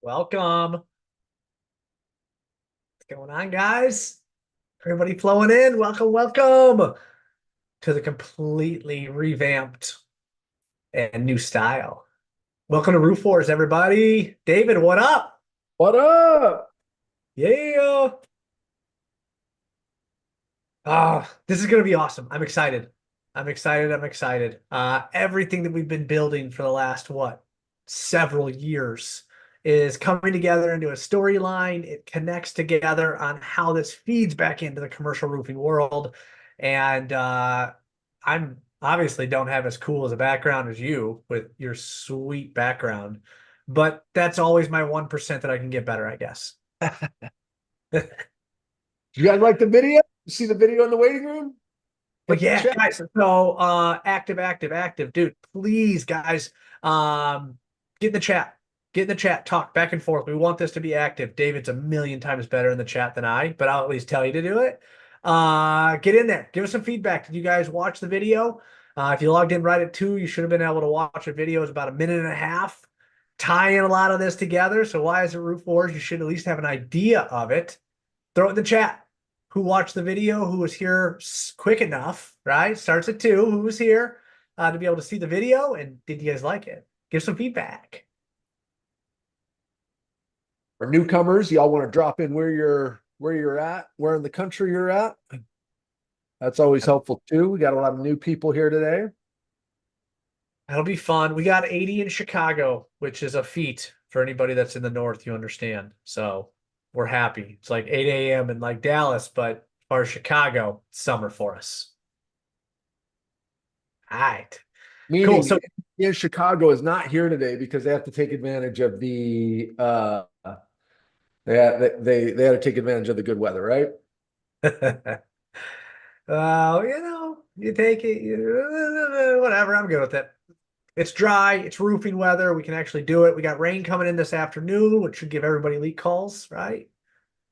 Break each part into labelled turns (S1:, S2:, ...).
S1: Welcome. What's going on, guys? Everybody flowing in. Welcome to the completely revamped and new style. Welcome to Roof Wars, everybody. David, what up?
S2: What up?
S1: Yeah. This is gonna be awesome. I'm excited. I'm excited. Everything that we've been building for the last several years is coming together into a storyline. It connects together on how this feeds back into the commercial roofing world. And I'm obviously don't have as cool as a background as you with your sweet background, but that's always my 1% that I can get better, I guess.
S2: You guys like the video? You see the video in the waiting room?
S1: But
S2: Hit the
S1: yeah,
S2: chat.
S1: guys, so active, dude. Please, guys, um, get in the chat. Get in the chat, talk back and forth. We want this to be active. David's a million times better in the chat than I, but I'll at least tell you to do it. Get in there. Give us some feedback. Did you guys watch the video? If you logged in right at 2, you should have been able to watch a video. It's about a minute and a half, tying a lot of this together. So why is it Roof Wars? You should at least have an idea of it. Throw it in the chat. Who watched the video, who was here quick enough, right? Starts at 2, who was here to be able to see the video, and did you guys like it? Give some feedback.
S2: For newcomers, y'all want to drop in where you're at, where in the country you're at. That's always helpful too. We got a lot of new people here today.
S1: That'll be fun. We got 80 in Chicago, which is a feat for anybody that's in the north, you understand. So we're happy. It's like 8 a.m. in like Dallas, but as far as Chicago, summer for us. All right. Cool.
S2: Meaning
S1: So
S2: in Chicago is not here today because they have to take advantage of the they had to take advantage of the good weather, right?
S1: you take it, whatever. I'm good with it. It's dry. It's roofing weather. We can actually do it. We got rain coming in this afternoon, which should give everybody leak calls, right?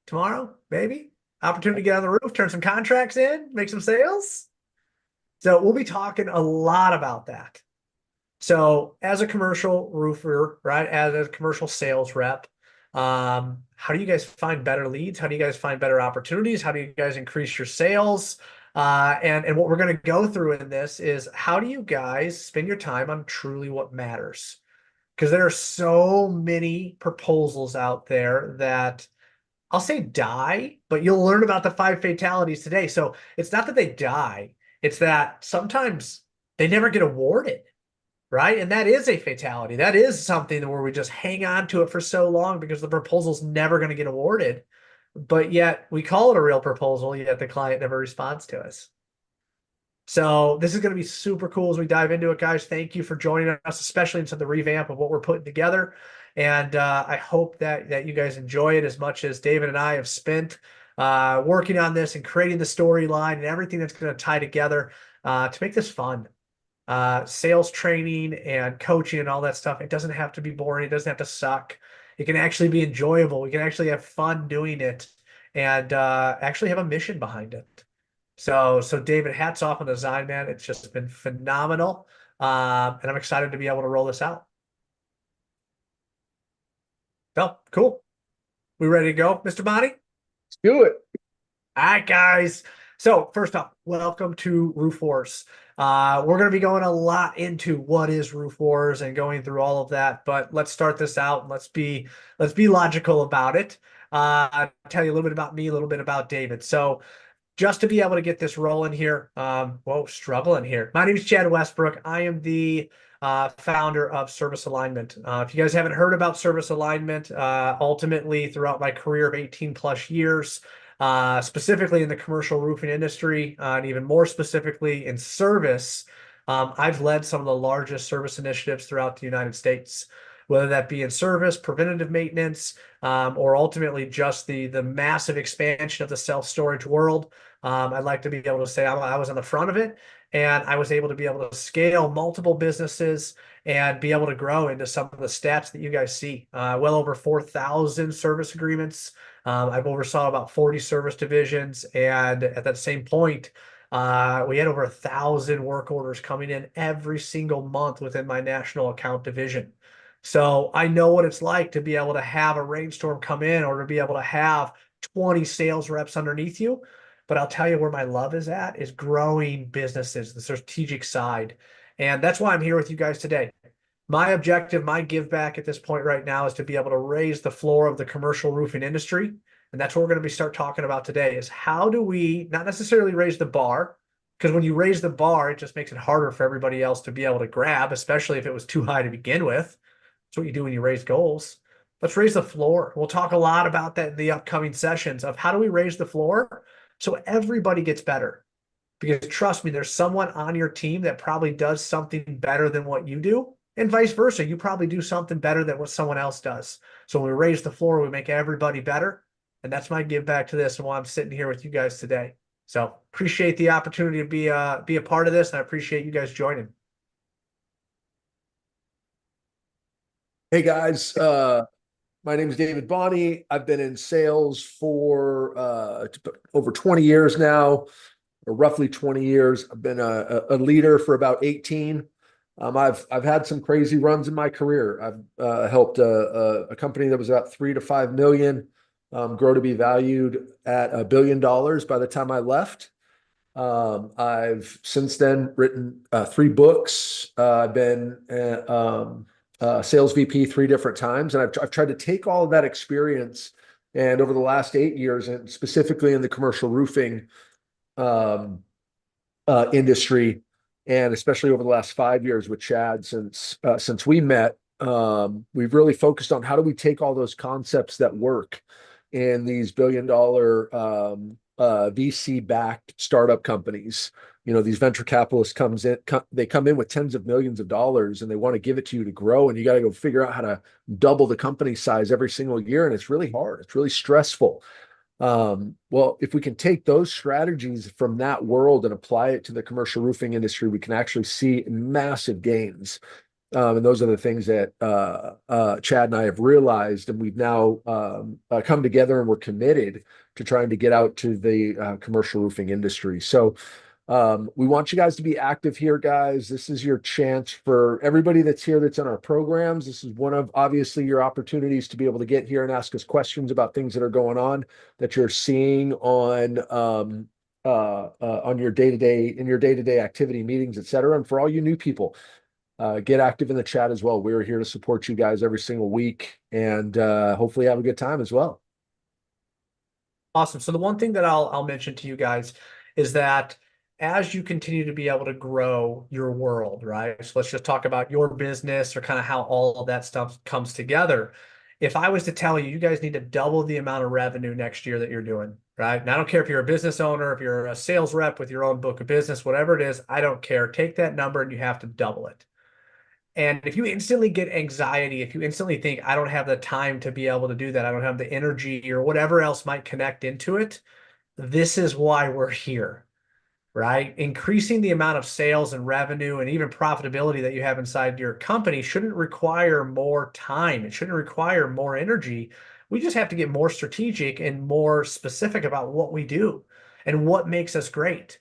S1: Tomorrow, maybe. Opportunity to get on the roof, turn some contracts in, make some sales. So we'll be talking a lot about that. So as a commercial roofer, right, as a commercial sales rep, how do you guys find better leads? How do you guys find better opportunities? How do you guys increase your sales? And what we're going to go through in this is how do you guys spend your time on truly what matters? Because there are so many proposals out there that I'll say die, but you'll learn about the 5 fatalities today. So it's not that they die, it's that sometimes they never get awarded, right? And that is a fatality. That is something where we just hang on to it for so long because the proposal's never going to get awarded. But yet we call it a real proposal, yet the client never responds to us. So this is going to be super cool as we dive into it, guys. Thank you for joining us, especially into the revamp of what we're putting together. And I hope that you guys enjoy it as much as David and I have spent working on this and creating the storyline and everything that's going to tie together to make this fun. Sales training and coaching and all that stuff. It doesn't have to be boring. It doesn't have to suck. It can actually be enjoyable. We can actually have fun doing it and actually have a mission behind it. So David, hats off on the design, man. It's just been phenomenal. And I'm excited to be able to roll this out. Well, cool. We ready to go, Mr. Bonnie?
S2: Let's do it.
S1: All right, guys. So first off, welcome to Roof Wars. We're going to be going a lot into what is Roof Wars and going through all of that. But let's start this out and let's be logical about it. I'll tell you a little bit about me, a little bit about David. So just to be able to get this rolling here, struggling here. My name is Chad Westbrook. I am the founder of Service Alignment. If you guys haven't heard about Service Alignment, ultimately throughout my career of 18 plus years, specifically in the commercial roofing industry, and even more specifically in service, I've led some of the largest service initiatives throughout the United States, whether that be in service, preventative maintenance, or ultimately just the massive expansion of the self-storage world. I'd like to be able to say I was on the front of it, and I was able to be able to scale multiple businesses and be able to grow into some of the stats that you guys see. Well over 4,000 service agreements. I've oversaw about 40 service divisions, and at that same point, we had over 1,000 work orders coming in every single month within my national account division. So I know what it's like to be able to have a rainstorm come in or to be able to have 20 sales reps underneath you. But I'll tell you where my love is at is growing businesses, the strategic side. And that's why I'm here with you guys today. My objective, my give back at this point right now is to be able to raise the floor of the commercial roofing industry. And that's what we're going to be start talking about today is how do we not necessarily raise the bar, because when you raise the bar, it just makes it harder for everybody else to be able to grab, especially if it was too high to begin with. That's what you do when you raise goals. Let's raise the floor. We'll talk a lot about that in the upcoming sessions of how do we raise the floor so everybody gets better. Because trust me, there's someone on your team that probably does something better than what you do, and vice versa. You probably do something better than what someone else does. So when we raise the floor, we make everybody better. And that's my give back to this and why I'm sitting here with you guys today. So appreciate the opportunity to be a part of this, and I appreciate you guys joining.
S2: Hey guys, my name is David Bonney. I've been in sales for over 20 years now, or roughly 20 years. I've been a leader for about 18. I've had some crazy runs in my career. I've helped a company that was about 3 to 5 million grow to be valued at $1 billion by the time I left. I've since then written 3 books. I've been sales VP 3 different times, and I've tried to take all of that experience and over the last 8 years, and specifically in the commercial roofing um, industry, and especially over the last 5 years with Chad since we met, we've really focused on how do we take all those concepts that work in these billion-dollar VC-backed startup companies. You know, these venture capitalists they come in with tens of millions of dollars and they want to give it to you to grow, and you got to go figure out how to double the company size every single year, and it's really hard. It's really stressful. Well, if we can take those strategies from that world and apply it to the commercial roofing industry, we can actually see massive gains. And those are the things that Chad and I have realized, and we've now come together and we're committed to trying to get out to the commercial roofing industry. So we want you guys to be active here, guys. This is your chance for everybody that's here that's in our programs. This is one of obviously your opportunities to be able to get here and ask us questions about things that are going on that you're seeing on your day-to-day activity meetings, et cetera. And for all you new people, get active in the chat as well. We're here to support you guys every single week, and hopefully have a good time as well.
S1: Awesome. So the one thing that I'll mention to you guys is that as you continue to be able to grow your world, right? So let's just talk about your business or kind of how all of that stuff comes together. If I was to tell you, you guys need to double the amount of revenue next year that you're doing, right? And I don't care if you're a business owner, if you're a sales rep with your own book of business, whatever it is, I don't care. Take that number and you have to double it. And if you instantly get anxiety, if you instantly think, I don't have the time to be able to do that, I don't have the energy or whatever else might connect into it, this is why we're here, right? Increasing the amount of sales and revenue and even profitability that you have inside your company shouldn't require more time. It shouldn't require more energy. We just have to get more strategic and more specific about what we do and what makes us great.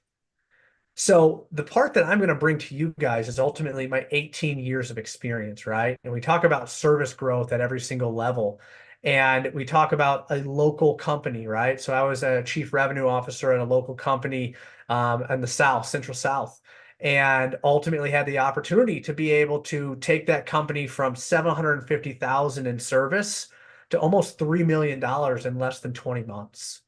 S1: So the part that I'm going to bring to you guys is ultimately my 18 years of experience, right? And we talk about service growth at every single level. And we talk about a local company, right? So I was a chief revenue officer at a local company in the South, Central South, and ultimately had the opportunity to be able to take that company from 750,000 in service to almost $3 million in less than 20 months.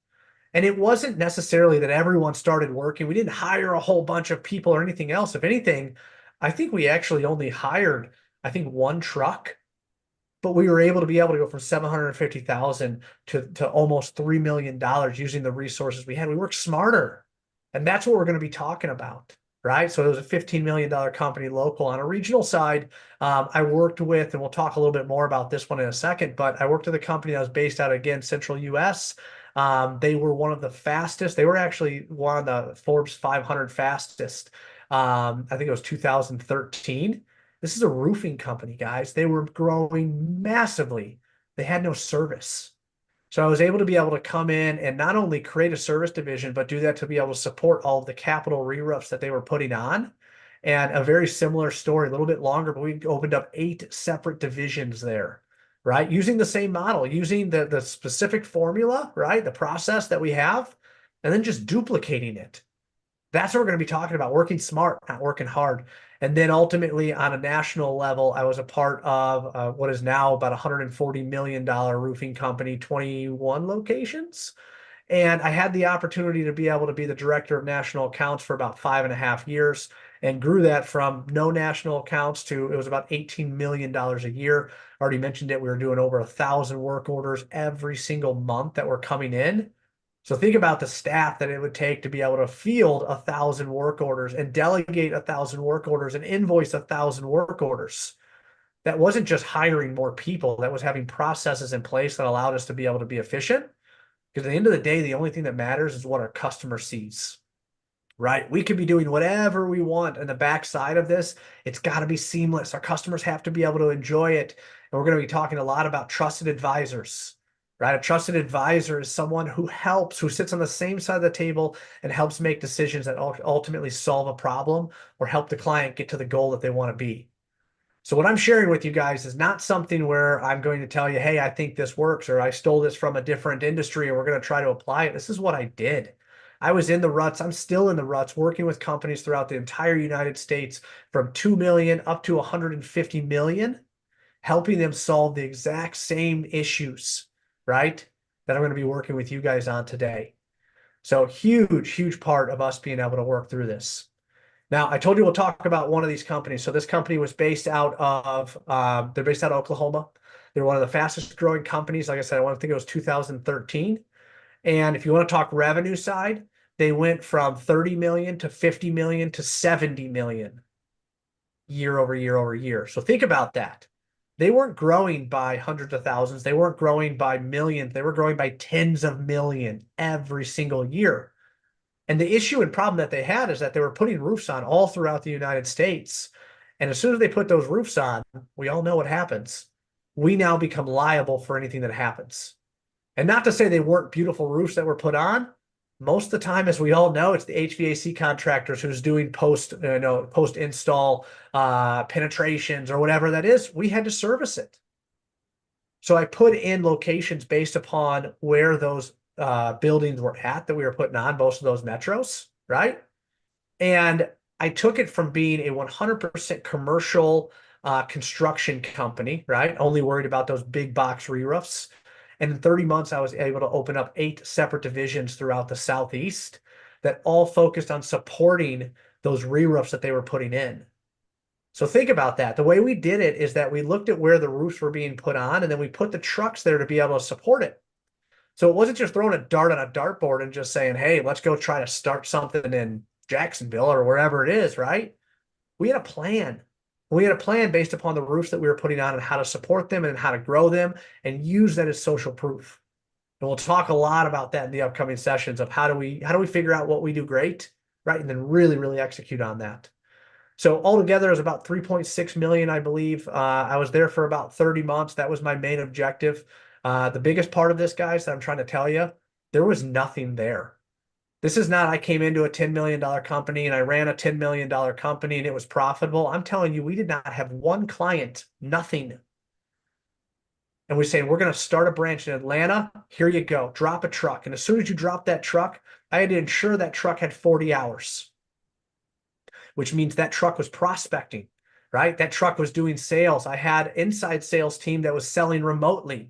S1: And it wasn't necessarily that everyone started working. We didn't hire a whole bunch of people or anything else. If anything, I think we actually only hired, I think, one truck, but we were able to go from 750,000 to almost $3 million using the resources we had. We worked smarter. And that's what we're going to be talking about, right? So it was a $15 million company local. On a regional side, I worked with, and we'll talk a little bit more about this one in a second, but I worked with a company that was based out, again, Central US. They were one of the fastest. They were actually one of the Forbes 500 fastest. I think it was 2013. This is a roofing company, guys. They were growing massively. They had no service. So I was able to be able to come in and not only create a service division, but do that to be able to support all of the capital re-roofs that they were putting on. And a very similar story, a little bit longer, but we opened up 8 separate divisions there, right? Using the same model, using the specific formula, right? The process that we have, and then just duplicating it. That's what we're going to be talking about, working smart, not working hard. And then ultimately on a national level, I was a part of what is now about $140 million roofing company, 21 locations. And I had the opportunity to be able to be the director of national accounts for about 5.5 years and grew that from no national accounts to it was about $18 million a year. I already mentioned it. We were doing over 1,000 work orders every single month that were coming in. So think about the staff that it would take to be able to field 1,000 work orders and delegate 1,000 work orders and invoice 1,000 work orders. That wasn't just hiring more people, that was having processes in place that allowed us to be able to be efficient. Because at the end of the day, the only thing that matters is what our customer sees, right? We could be doing whatever we want on the backside of this. It's got to be seamless. Our customers have to be able to enjoy it. And we're going to be talking a lot about trusted advisors, right? A trusted advisor is someone who helps, who sits on the same side of the table and helps make decisions that ultimately solve a problem or help the client get to the goal that they want to be. So what I'm sharing with you guys is not something where I'm going to tell you, hey, I think this works, or I stole this from a different industry and we're going to try to apply it. This is what I did. I was in the ruts. I'm still in the ruts, working with companies throughout the entire United States from 2 million up to 150 million, helping them solve the exact same issues, right? That I'm going to be working with you guys on today. So huge, huge part of us being able to work through this. Now, I told you we'll talk about one of these companies. So this company was based out of, they're based out of Oklahoma. They're one of the fastest growing companies. Like I said, I want to think it was 2013. And if you want to talk revenue side, they went from 30 million to 50 million to 70 million year over year over year. So think about that. They weren't growing by hundreds of thousands. They weren't growing by millions. They were growing by tens of millions every single year. And the issue and problem that they had is that they were putting roofs on all throughout the United States. And as soon as they put those roofs on, we all know what happens. We now become liable for anything that happens. And not to say they weren't beautiful roofs that were put on. Most of the time, as we all know, it's the HVAC contractors who's doing post install penetrations or whatever that is. We had to service it. So I put in locations based upon where those buildings were at that we were putting on, most of those metros, right? And I took it from being a 100% commercial construction company, right? Only worried about those big box re-roofs. And in 30 months, I was able to open up 8 separate divisions throughout the Southeast that all focused on supporting those re-roofs that they were putting in. So think about that. The way we did it is that we looked at where the roofs were being put on, and then we put the trucks there to be able to support it. So it wasn't just throwing a dart on a dartboard and just saying, hey, let's go try to start something in Jacksonville or wherever it is, right? We had a plan. We had a plan based upon the roofs that we were putting on and how to support them and how to grow them and use that as social proof. And we'll talk a lot about that in the upcoming sessions of how do we figure out what we do great, right? And then really, really execute on that. So altogether, it was about 3.6 million, I believe. I was there for about 30 months. That was my main objective. The biggest part of this, guys, that I'm trying to tell you, there was nothing there. This is not, I came into a $10 million company and I ran a $10 million company and it was profitable. I'm telling you, we did not have one client, nothing. And we're saying, we're going to start a branch in Atlanta. Here you go. Drop a truck. And as soon as you drop that truck, I had to ensure that truck had 40 hours, which means that truck was prospecting, right? That truck was doing sales. I had inside sales team that was selling remotely.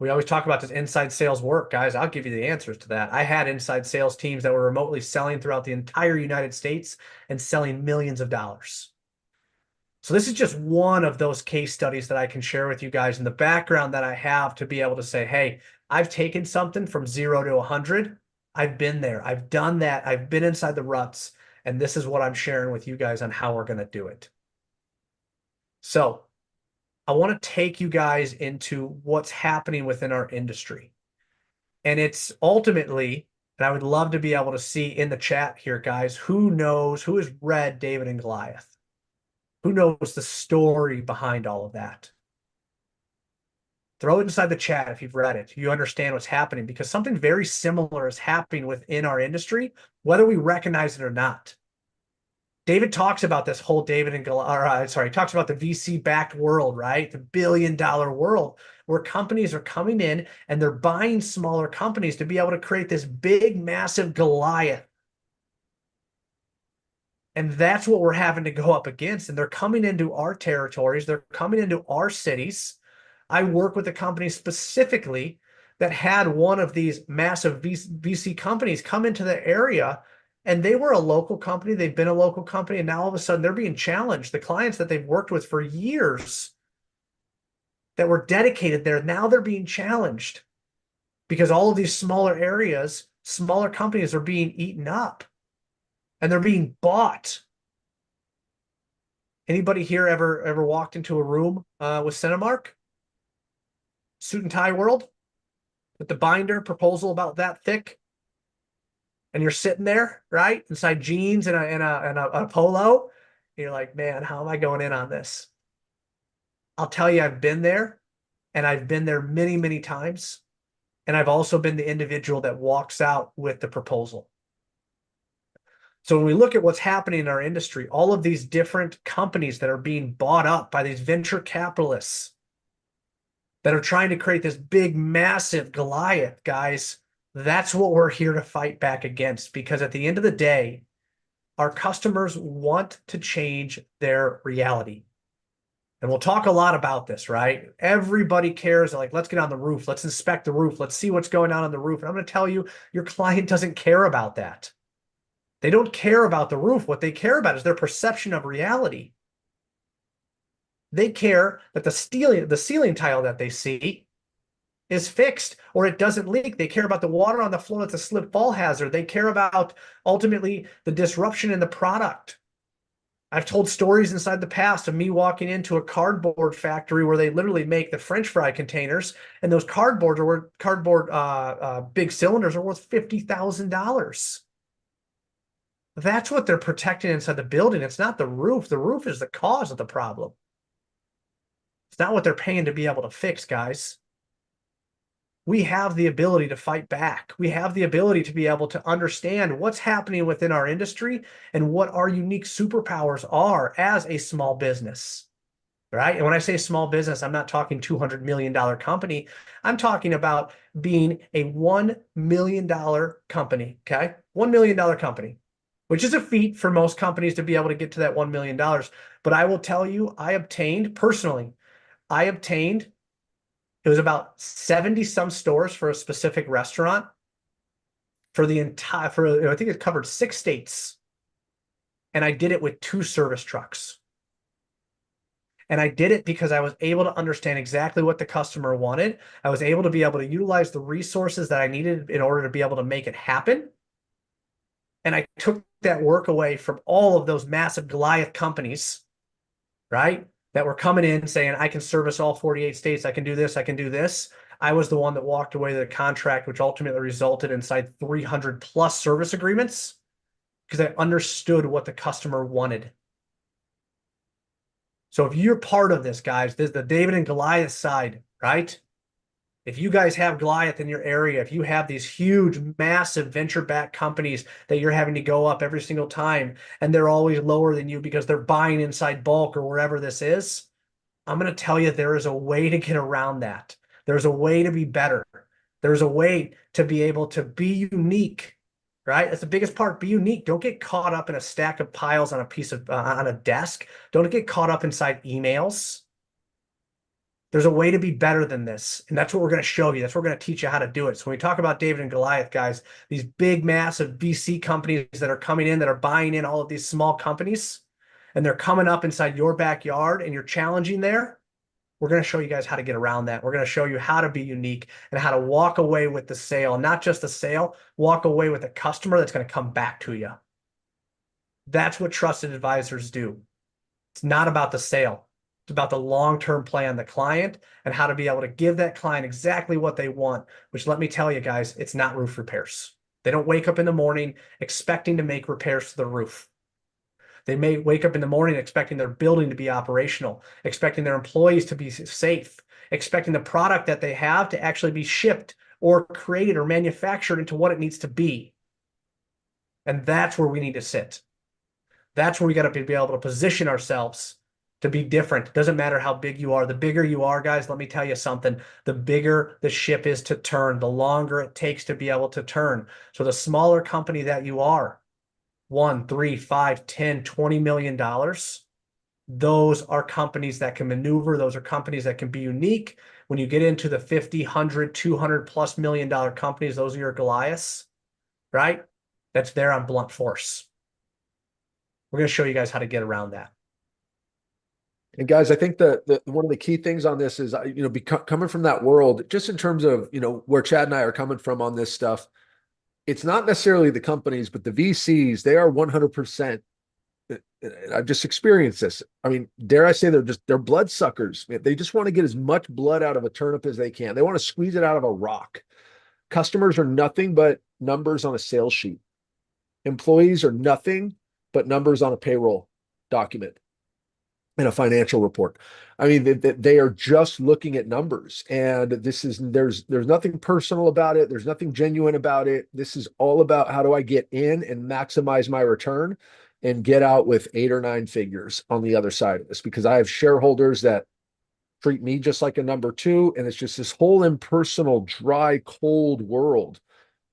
S1: We always talk about this inside sales work, guys. I'll give you the answers to that. I had inside sales teams that were remotely selling throughout the entire United States and selling millions of dollars. So this is just one of those case studies that I can share with you guys in the background that I have to be able to say, hey, I've taken something from 0 to 100. I've been there. I've done that. I've been inside the ruts. And this is what I'm sharing with you guys on how we're going to do it. So I want to take you guys into what's happening within our industry. And it's ultimately, and I would love to be able to see in the chat here, guys, who knows, who has read David and Goliath? Who knows the story behind all of that? Throw it inside the chat if you've read it. You understand what's happening because something very similar is happening within our industry, whether we recognize it or not. David talks about this whole David and Goliath, sorry, he talks about the VC backed world, right? The $1 billion world where companies are coming in and they're buying smaller companies to be able to create this big, massive Goliath. And that's what we're having to go up against. And they're coming into our territories, they're coming into our cities. I work with a company specifically that had one of these massive VC companies come into the area, and they were a local company. They've been a local company, and now all of a sudden they're being challenged. The clients that they've worked with for years that were dedicated there, now they're being challenged because all of these smaller areas, smaller companies are being eaten up and they're being bought. Anybody here ever walked into a room with Cinemark? Suit and tie world? With the binder proposal about that thick, and you're sitting there, right, inside jeans and a polo, and you're like, man, how am I going in on this? I'll tell you, I've been there, and I've been there many, many times, and I've also been the individual that walks out with the proposal. So when we look at what's happening in our industry, all of these different companies that are being bought up by these venture capitalists that are trying to create this big, massive Goliath, guys, that's what we're here to fight back against. Because at the end of the day, our customers want to change their reality. And we'll talk a lot about this, right? Everybody cares, like, let's get on the roof. Let's inspect the roof. Let's see what's going on the roof. And I'm going to tell you, your client doesn't care about that. They don't care about the roof. What they care about is their perception of reality. They care that the ceiling tile that they see is fixed or it doesn't leak. They care about the water on the floor that's a slip fall hazard. They care about ultimately the disruption in the product. I've told stories inside the past of me walking into a cardboard factory where they literally make the French fry containers, and those cardboard big cylinders are worth $50,000. That's what they're protecting inside the building. It's not the roof. The roof is the cause of the problem. It's not what they're paying to be able to fix, guys. We have the ability to fight back. We have the ability to be able to understand what's happening within our industry and what our unique superpowers are as a small business, right? And when I say small business, I'm not talking $200 million company. I'm talking about being a $1 million company, okay? $1 million company, which is a feat for most companies to be able to get to that $1 million. But I will tell you, I obtained it was about 70 some stores for a specific restaurant for I think it covered 6 states. And I did it with 2 service trucks. And I did it because I was able to understand exactly what the customer wanted. I was able to be able to utilize the resources that I needed in order to be able to make it happen. And I took that work away from all of those massive Goliath companies, right? That were coming in saying, I can service all 48 states. I can do this. I can do this. I was the one that walked away with the contract, which ultimately resulted inside 300 plus service agreements because I understood what the customer wanted. So if you're part of this, guys, this is the David and Goliath side, right? If you guys have Goliath in your area, if you have these huge, massive venture-backed companies that you're having to go up every single time, and they're always lower than you because they're buying inside bulk or wherever this is, I'm going to tell you there is a way to get around that. There's a way to be better. There's a way to be able to be unique, right? That's the biggest part. Be unique. Don't get caught up in a stack of piles on on a desk. Don't get caught up inside emails. There's a way to be better than this. And that's what we're going to show you. That's what we're going to teach you how to do it. So when we talk about David and Goliath, guys, these big, massive VC companies that are coming in, that are buying in all of these small companies, and they're coming up inside your backyard and you're challenging there, we're going to show you guys how to get around that. We're going to show you how to be unique and how to walk away with the sale. And not just the sale, walk away with a customer that's going to come back to you. That's what trusted advisors do. It's not about the sale. It's about the long-term plan, the client, and how to be able to give that client exactly what they want, which, let me tell you guys, it's not roof repairs. They don't wake up in the morning expecting to make repairs to the roof. They may wake up in the morning expecting their building to be operational, expecting their employees to be safe, expecting the product that they have to actually be shipped or created or manufactured into what it needs to be. And that's where we need to sit. That's where we got to be able to position ourselves to be different. Doesn't matter how big you are. The bigger you are, guys, let me tell you something. The bigger the ship is to turn, the longer it takes to be able to turn. So the smaller company that you are, 1, 3, 5, 10, $20 million, those are companies that can maneuver. Those are companies that can be unique. When you get into the 50, 100, 200+ million-dollar companies, those are your Goliaths, right? That's there on blunt force. We're going to show you guys how to get around that.
S2: And guys, I think the one of the key things on this is, coming from that world, just in terms of, where Chad and I are coming from on this stuff, it's not necessarily the companies, but the VCs, they are 100%. I've just experienced this. I mean, dare I say they're blood suckers. They just want to get as much blood out of a turnip as they can. They want to squeeze it out of a rock. Customers are nothing but numbers on a sales sheet. Employees are nothing but numbers on a payroll document in a financial report. I mean, they are just looking at numbers, and there's nothing personal about it. There's nothing genuine about it. This is all about how do I get in and maximize my return and get out with 8 or 9 figures on the other side of this, because I have shareholders that treat me just like a number two, and it's just this whole impersonal, dry, cold world.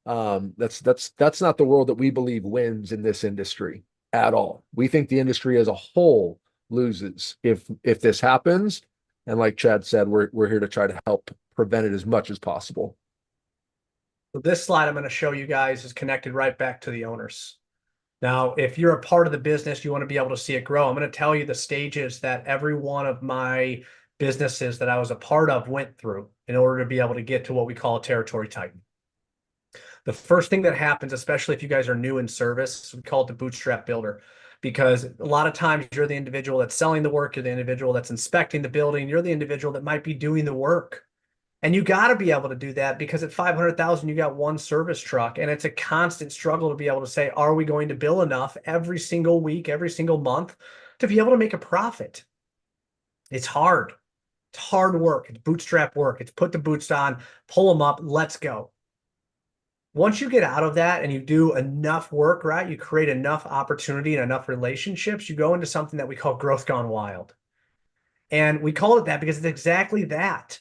S2: That's not the world that we believe wins in this industry at all. We think the industry as a whole loses if this happens. And like Chad said, we're here to try to help prevent it as much as possible.
S1: So this slide I'm going to show you guys is connected right back to the owners. Now, if you're a part of the business, you want to be able to see it grow. I'm going to tell you the stages that every one of my businesses that I was a part of went through in order to be able to get to what we call a territory titan. The first thing that happens, especially if you guys are new in service, we call it the bootstrap builder, because a lot of times you're the individual that's selling the work, you're the individual that's inspecting the building, you're the individual that might be doing the work. And you got to be able to do that, because at 500,000, you got one service truck, and it's a constant struggle to be able to say, are we going to bill enough every single week, every single month to be able to make a profit? It's hard. It's hard work. It's bootstrap work. It's put the boots on, pull them up, let's go. Once you get out of that and you do enough work, right, you create enough opportunity and enough relationships, you go into something that we call growth gone wild. And we call it that because it's exactly that.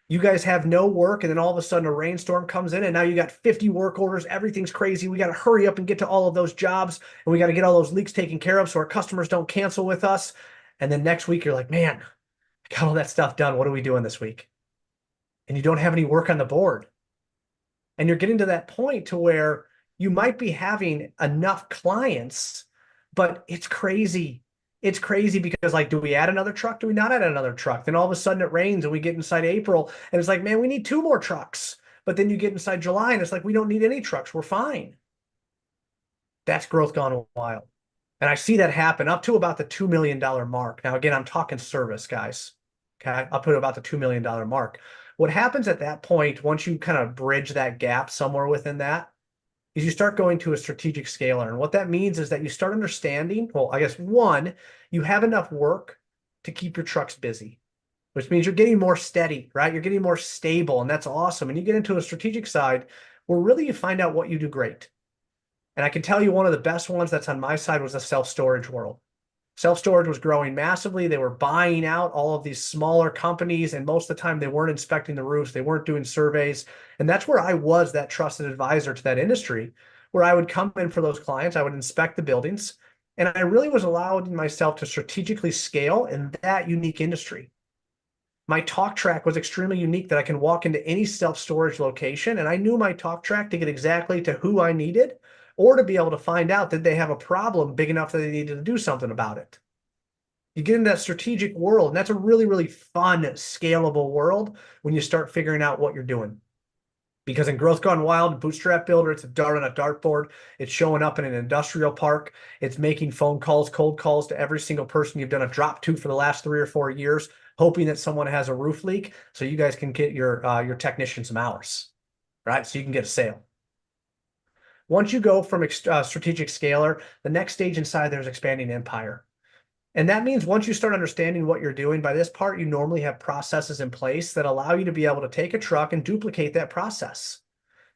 S1: You guys have no work, and then all of a sudden a rainstorm comes in, and now you got 50 work orders. Everything's crazy. We got to hurry up and get to all of those jobs, and we got to get all those leaks taken care of so our customers don't cancel with us. And then next week you're like, man, I got all that stuff done. What are we doing this week? And you don't have any work on the board. And you're getting to that point to where you might be having enough clients, but it's crazy. It's crazy because, like, do we add another truck? Do we not add another truck? Then all of a sudden it rains and we get inside April and it's like, man, we need 2 more trucks. But then you get inside July and it's like, we don't need any trucks. We're fine. That's growth gone wild. And I see that happen up to about the $2 million mark. Now, again, I'm talking service, guys. Okay. I'll put about the $2 million mark. What happens at that point, once you kind of bridge that gap somewhere within that, is you start going to a strategic scaler. And what that means is that you start understanding, well, I guess, one, you have enough work to keep your trucks busy, which means you're getting more steady, right? You're getting more stable, and that's awesome. And you get into a strategic side where really you find out what you do great. And I can tell you one of the best ones that's on my side was the self-storage world. Self-storage was growing massively. They were buying out all of these smaller companies, and most of the time they weren't inspecting the roofs. They weren't doing surveys. And that's where I was that trusted advisor to that industry, where I would come in for those clients. I would inspect the buildings, and I really was allowing myself to strategically scale in that unique industry. My talk track was extremely unique, that I can walk into any self-storage location, and I knew my talk track to get exactly to who I needed, or to be able to find out that they have a problem big enough that they needed to do something about it. You get into that strategic world, and that's a really, really fun, scalable world when you start figuring out what you're doing. Because in Growth Gone Wild, Bootstrap Builder, it's a dart on a dartboard. It's showing up in an industrial park. It's making phone calls, cold calls to every single person you've done a drop to for the last 3 or 4 years, hoping that someone has a roof leak so you guys can get your technician some hours, right? So you can get a sale. Once you go from strategic scaler, the next stage inside there is expanding empire. And that means once you start understanding what you're doing, by this part, you normally have processes in place that allow you to be able to take a truck and duplicate that process.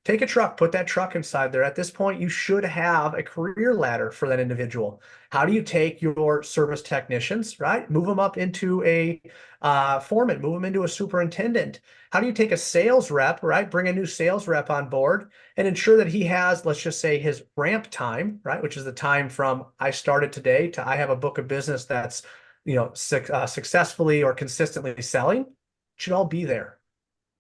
S1: Take a truck, put that truck inside there. At this point, you should have a career ladder for that individual. How do you take your service technicians, right? Move them up into a foreman, move them into a superintendent. How do you take a sales rep, right? Bring a new sales rep on board and ensure that he has, let's just say, his ramp time, right? Which is the time from I started today to I have a book of business that's, successfully or consistently selling. It should all be there,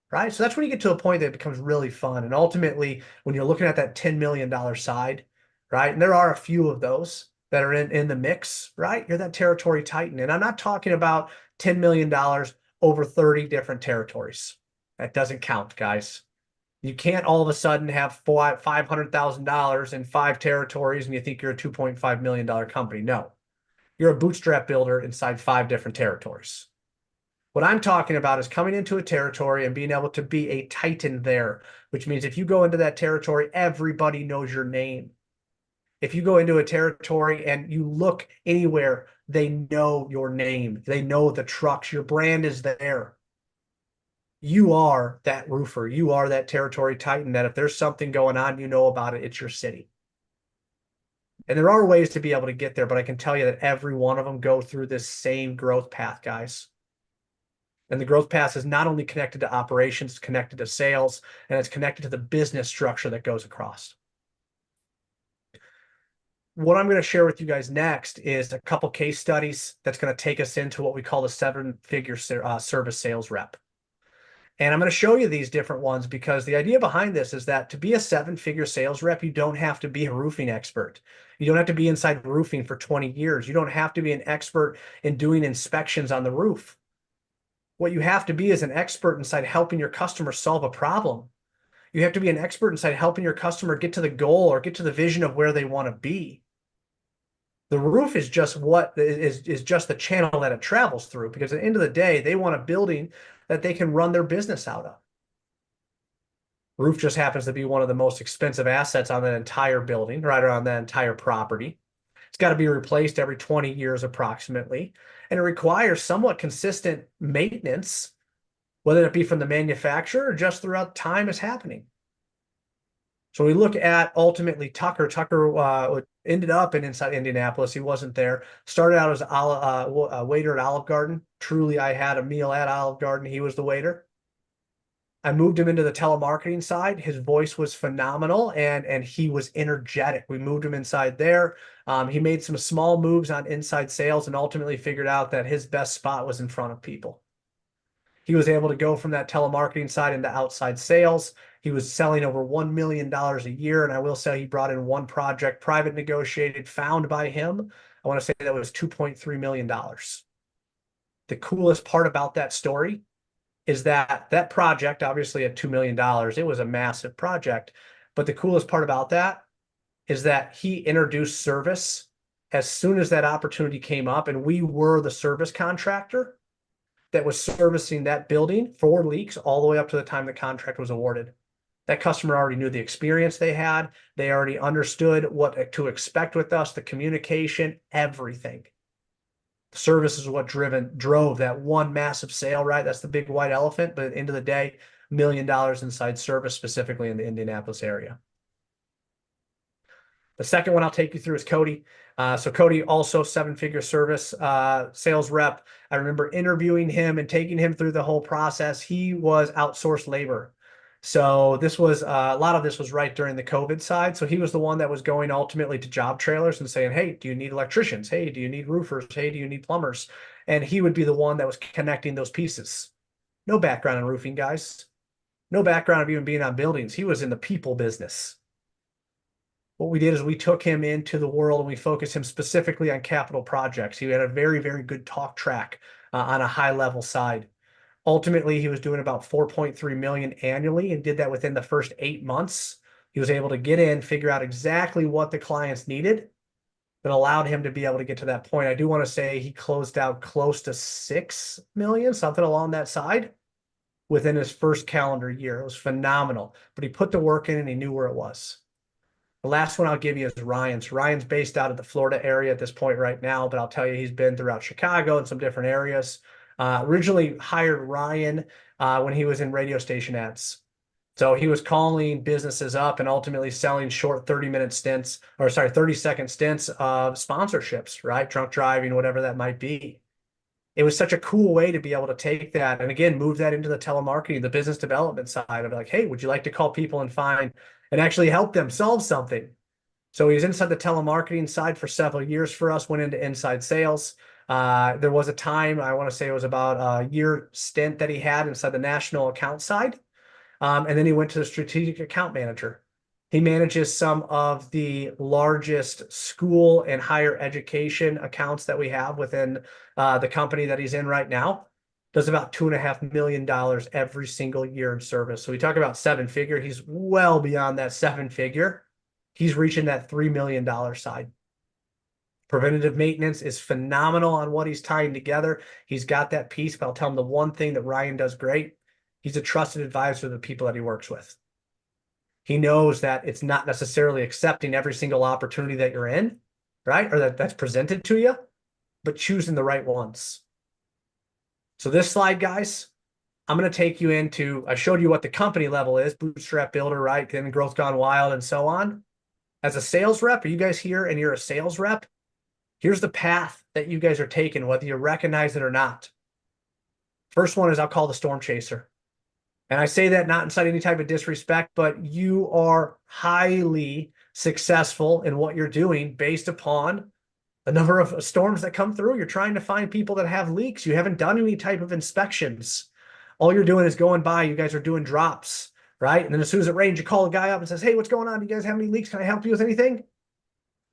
S1: right? So that's when you get to a point that it becomes really fun. And ultimately, when you're looking at that $10 million side, right? And there are a few of those that are in the mix, right? You're that territory titan. And I'm not talking about $10 million over 30 different territories. That doesn't count, guys. You can't all of a sudden have $500,000 in 5 territories and you think you're a $2.5 million company. No, you're a bootstrap builder inside 5 different territories. What I'm talking about is coming into a territory and being able to be a titan there, which means if you go into that territory, everybody knows your name. If you go into a territory and you look anywhere, they know your name. They know the trucks. Your brand is there. You are that roofer. You are that territory titan that if there's something going on, you know about it. It's your city. And there are ways to be able to get there, but I can tell you that every one of them go through this same growth path, guys. And the growth path is not only connected to operations, it's connected to sales, and it's connected to the business structure that goes across. What I'm going to share with you guys next is a couple case studies that's going to take us into what we call the 7-figure service sales rep. And I'm going to show you these different ones because the idea behind this is that to be a 7-figure sales rep, you don't have to be a roofing expert. You don't have to be inside roofing for 20 years. You don't have to be an expert in doing inspections on the roof. What you have to be is an expert inside helping your customer solve a problem. You have to be an expert inside helping your customer get to the goal or get to the vision of where they want to be. The roof is just what is just the channel that it travels through because at the end of the day, they want a building that they can run their business out of. Roof just happens to be one of the most expensive assets on that entire building, right around that entire property. It's got to be replaced every 20 years approximately, and it requires somewhat consistent maintenance, whether it be from the manufacturer or just throughout time is happening. So we look at ultimately Tucker. Tucker ended up inside Indianapolis. He wasn't there. Started out as a waiter at Olive Garden. Truly, I had a meal at Olive Garden. He was the waiter. I moved him into the telemarketing side. His voice was phenomenal and he was energetic. We moved him inside there. He made some small moves on inside sales and ultimately figured out that his best spot was in front of people. He was able to go from that telemarketing side into outside sales. He was selling over $1 million a year. And I will say he brought in one project, private negotiated, found by him. I want to say that was $2.3 million. The coolest part about that story is that that project, obviously at $2 million, it was a massive project. But the coolest part about that is that he introduced service as soon as that opportunity came up, and we were the service contractor that was servicing that building for leaks all the way up to the time the contract was awarded. That customer already knew the experience they had. They already understood what to expect with us, the communication, everything. Service is what drove that one massive sale, right? That's the big white elephant. But at the end of the day, $1 million inside service, specifically in the Indianapolis area. The second one I'll take you through is Cody. So Cody, also 7-figure service sales rep. I remember interviewing him and taking him through the whole process. He was outsourced labor. So this was a lot of this was right during the COVID side. So he was the one that was going ultimately to job trailers and saying, hey, do you need electricians? Hey, do you need roofers? Hey, do you need plumbers? And he would be the one that was connecting those pieces. No background in roofing, guys. No background of even being on buildings. He was in the people business. What we did is we took him into the world and we focused him specifically on capital projects. He had a very, very good talk track on a high level side. Ultimately, he was doing about 4.3 million annually and did that within the first 8 months. He was able to get in, figure out exactly what the clients needed that allowed him to be able to get to that point. I do want to say he closed out close to 6 million, something along that side, within his first calendar year. It was phenomenal, but he put the work in and he knew where it was. The last one I'll give you is Ryan. So Ryan's based out of the Florida area at this point right now, but I'll tell you he's been throughout Chicago and some different areas. Originally hired Ryan when he was in radio station ads. So he was calling businesses up and ultimately selling short 30-minute stints, or sorry, 30-second stints of sponsorships, right? Drunk driving, whatever that might be. It was such a cool way to be able to take that and again move that into the telemarketing, the business development side of like, hey, would you like to call people and find and actually help them solve something? So he was inside the telemarketing side for several years for us, went into inside sales. There was a time, I want to say it was about a year stint that he had inside the national account side. And then he went to the strategic account manager. He manages some of the largest school and higher education accounts that we have within the company that he's in right now. Does about $2.5 million every single year in service. So we talk about seven figure. He's well beyond that seven figure. He's reaching that $3 million side. Preventative maintenance is phenomenal on what he's tying together. He's got that piece, but I'll tell him the one thing that Ryan does great. He's a trusted advisor to the people that he works with. He knows that it's not necessarily accepting every single opportunity that you're in, right? Or that's presented to you, but choosing the right ones. So this slide, guys, I'm going to take you into, I showed you what the company level is, bootstrap builder, right? Then growth gone wild and so on. As a sales rep, are you guys here and you're a sales rep? Here's the path that you guys are taking, whether you recognize it or not. First one is I'll call the storm chaser. And I say that not inside any type of disrespect, but you are highly successful in what you're doing based upon the number of storms that come through. You're trying to find people that have leaks. You haven't done any type of inspections. All you're doing is going by. You guys are doing drops, right? And then as soon as it rains, you call a guy up and says, hey, what's going on? Do you guys have any leaks? Can I help you with anything?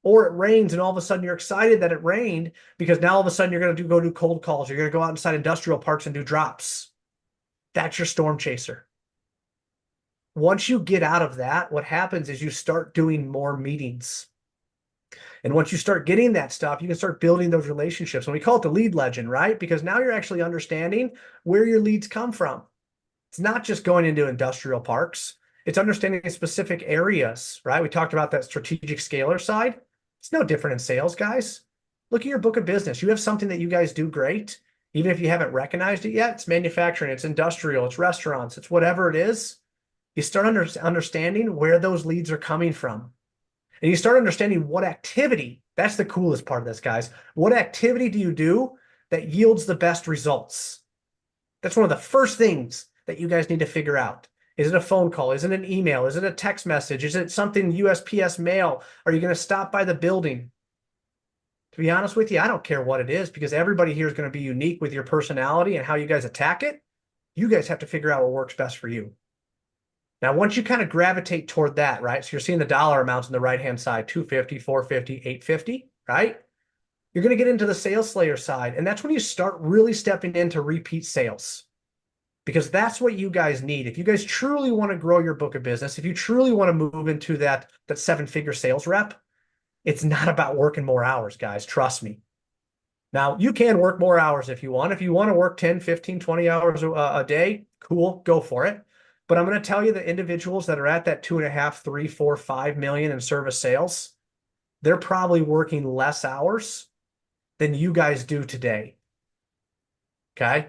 S1: Or it rains and all of a sudden you're excited that it rained because now all of a sudden you're going to go do cold calls. You're going to go out inside industrial parks and do drops. That's your storm chaser. Once you get out of that, what happens is you start doing more meetings. And once you start getting that stuff, you can start building those relationships. And we call it the lead legend, right? Because now you're actually understanding where your leads come from. It's not just going into industrial parks. It's understanding specific areas, right? We talked about that strategic scalar side. It's no different in sales, guys. Look at your book of business. You have something that you guys do great. Even if you haven't recognized it yet, it's manufacturing, it's industrial, it's restaurants, it's whatever it is. You start understanding where those leads are coming from. And you start understanding what activity, that's the coolest part of this, guys. What activity do you do that yields the best results? That's one of the first things that you guys need to figure out. Is it a phone call? Is it an email? Is it a text message? Is it something USPS mail? Are you going to stop by the building? To be honest with you, I don't care what it is because everybody here is going to be unique with your personality and how you guys attack it. You guys have to figure out what works best for you. Now, once you kind of gravitate toward that, right? So you're seeing the dollar amounts on the right-hand side, 250, 450, 850, right? You're going to get into the sales slayer side. And that's when you start really stepping into repeat sales because that's what you guys need. If you guys truly want to grow your book of business, if you truly want to move into that seven-figure sales rep, it's not about working more hours, guys. Trust me. Now, you can work more hours if you want. If you want to work 10, 15, 20 hours a day, cool, go for it. But I'm going to tell you the individuals that are at that 2.5, 3, 4, 5 million in service sales, they're probably working less hours than you guys do today. Okay.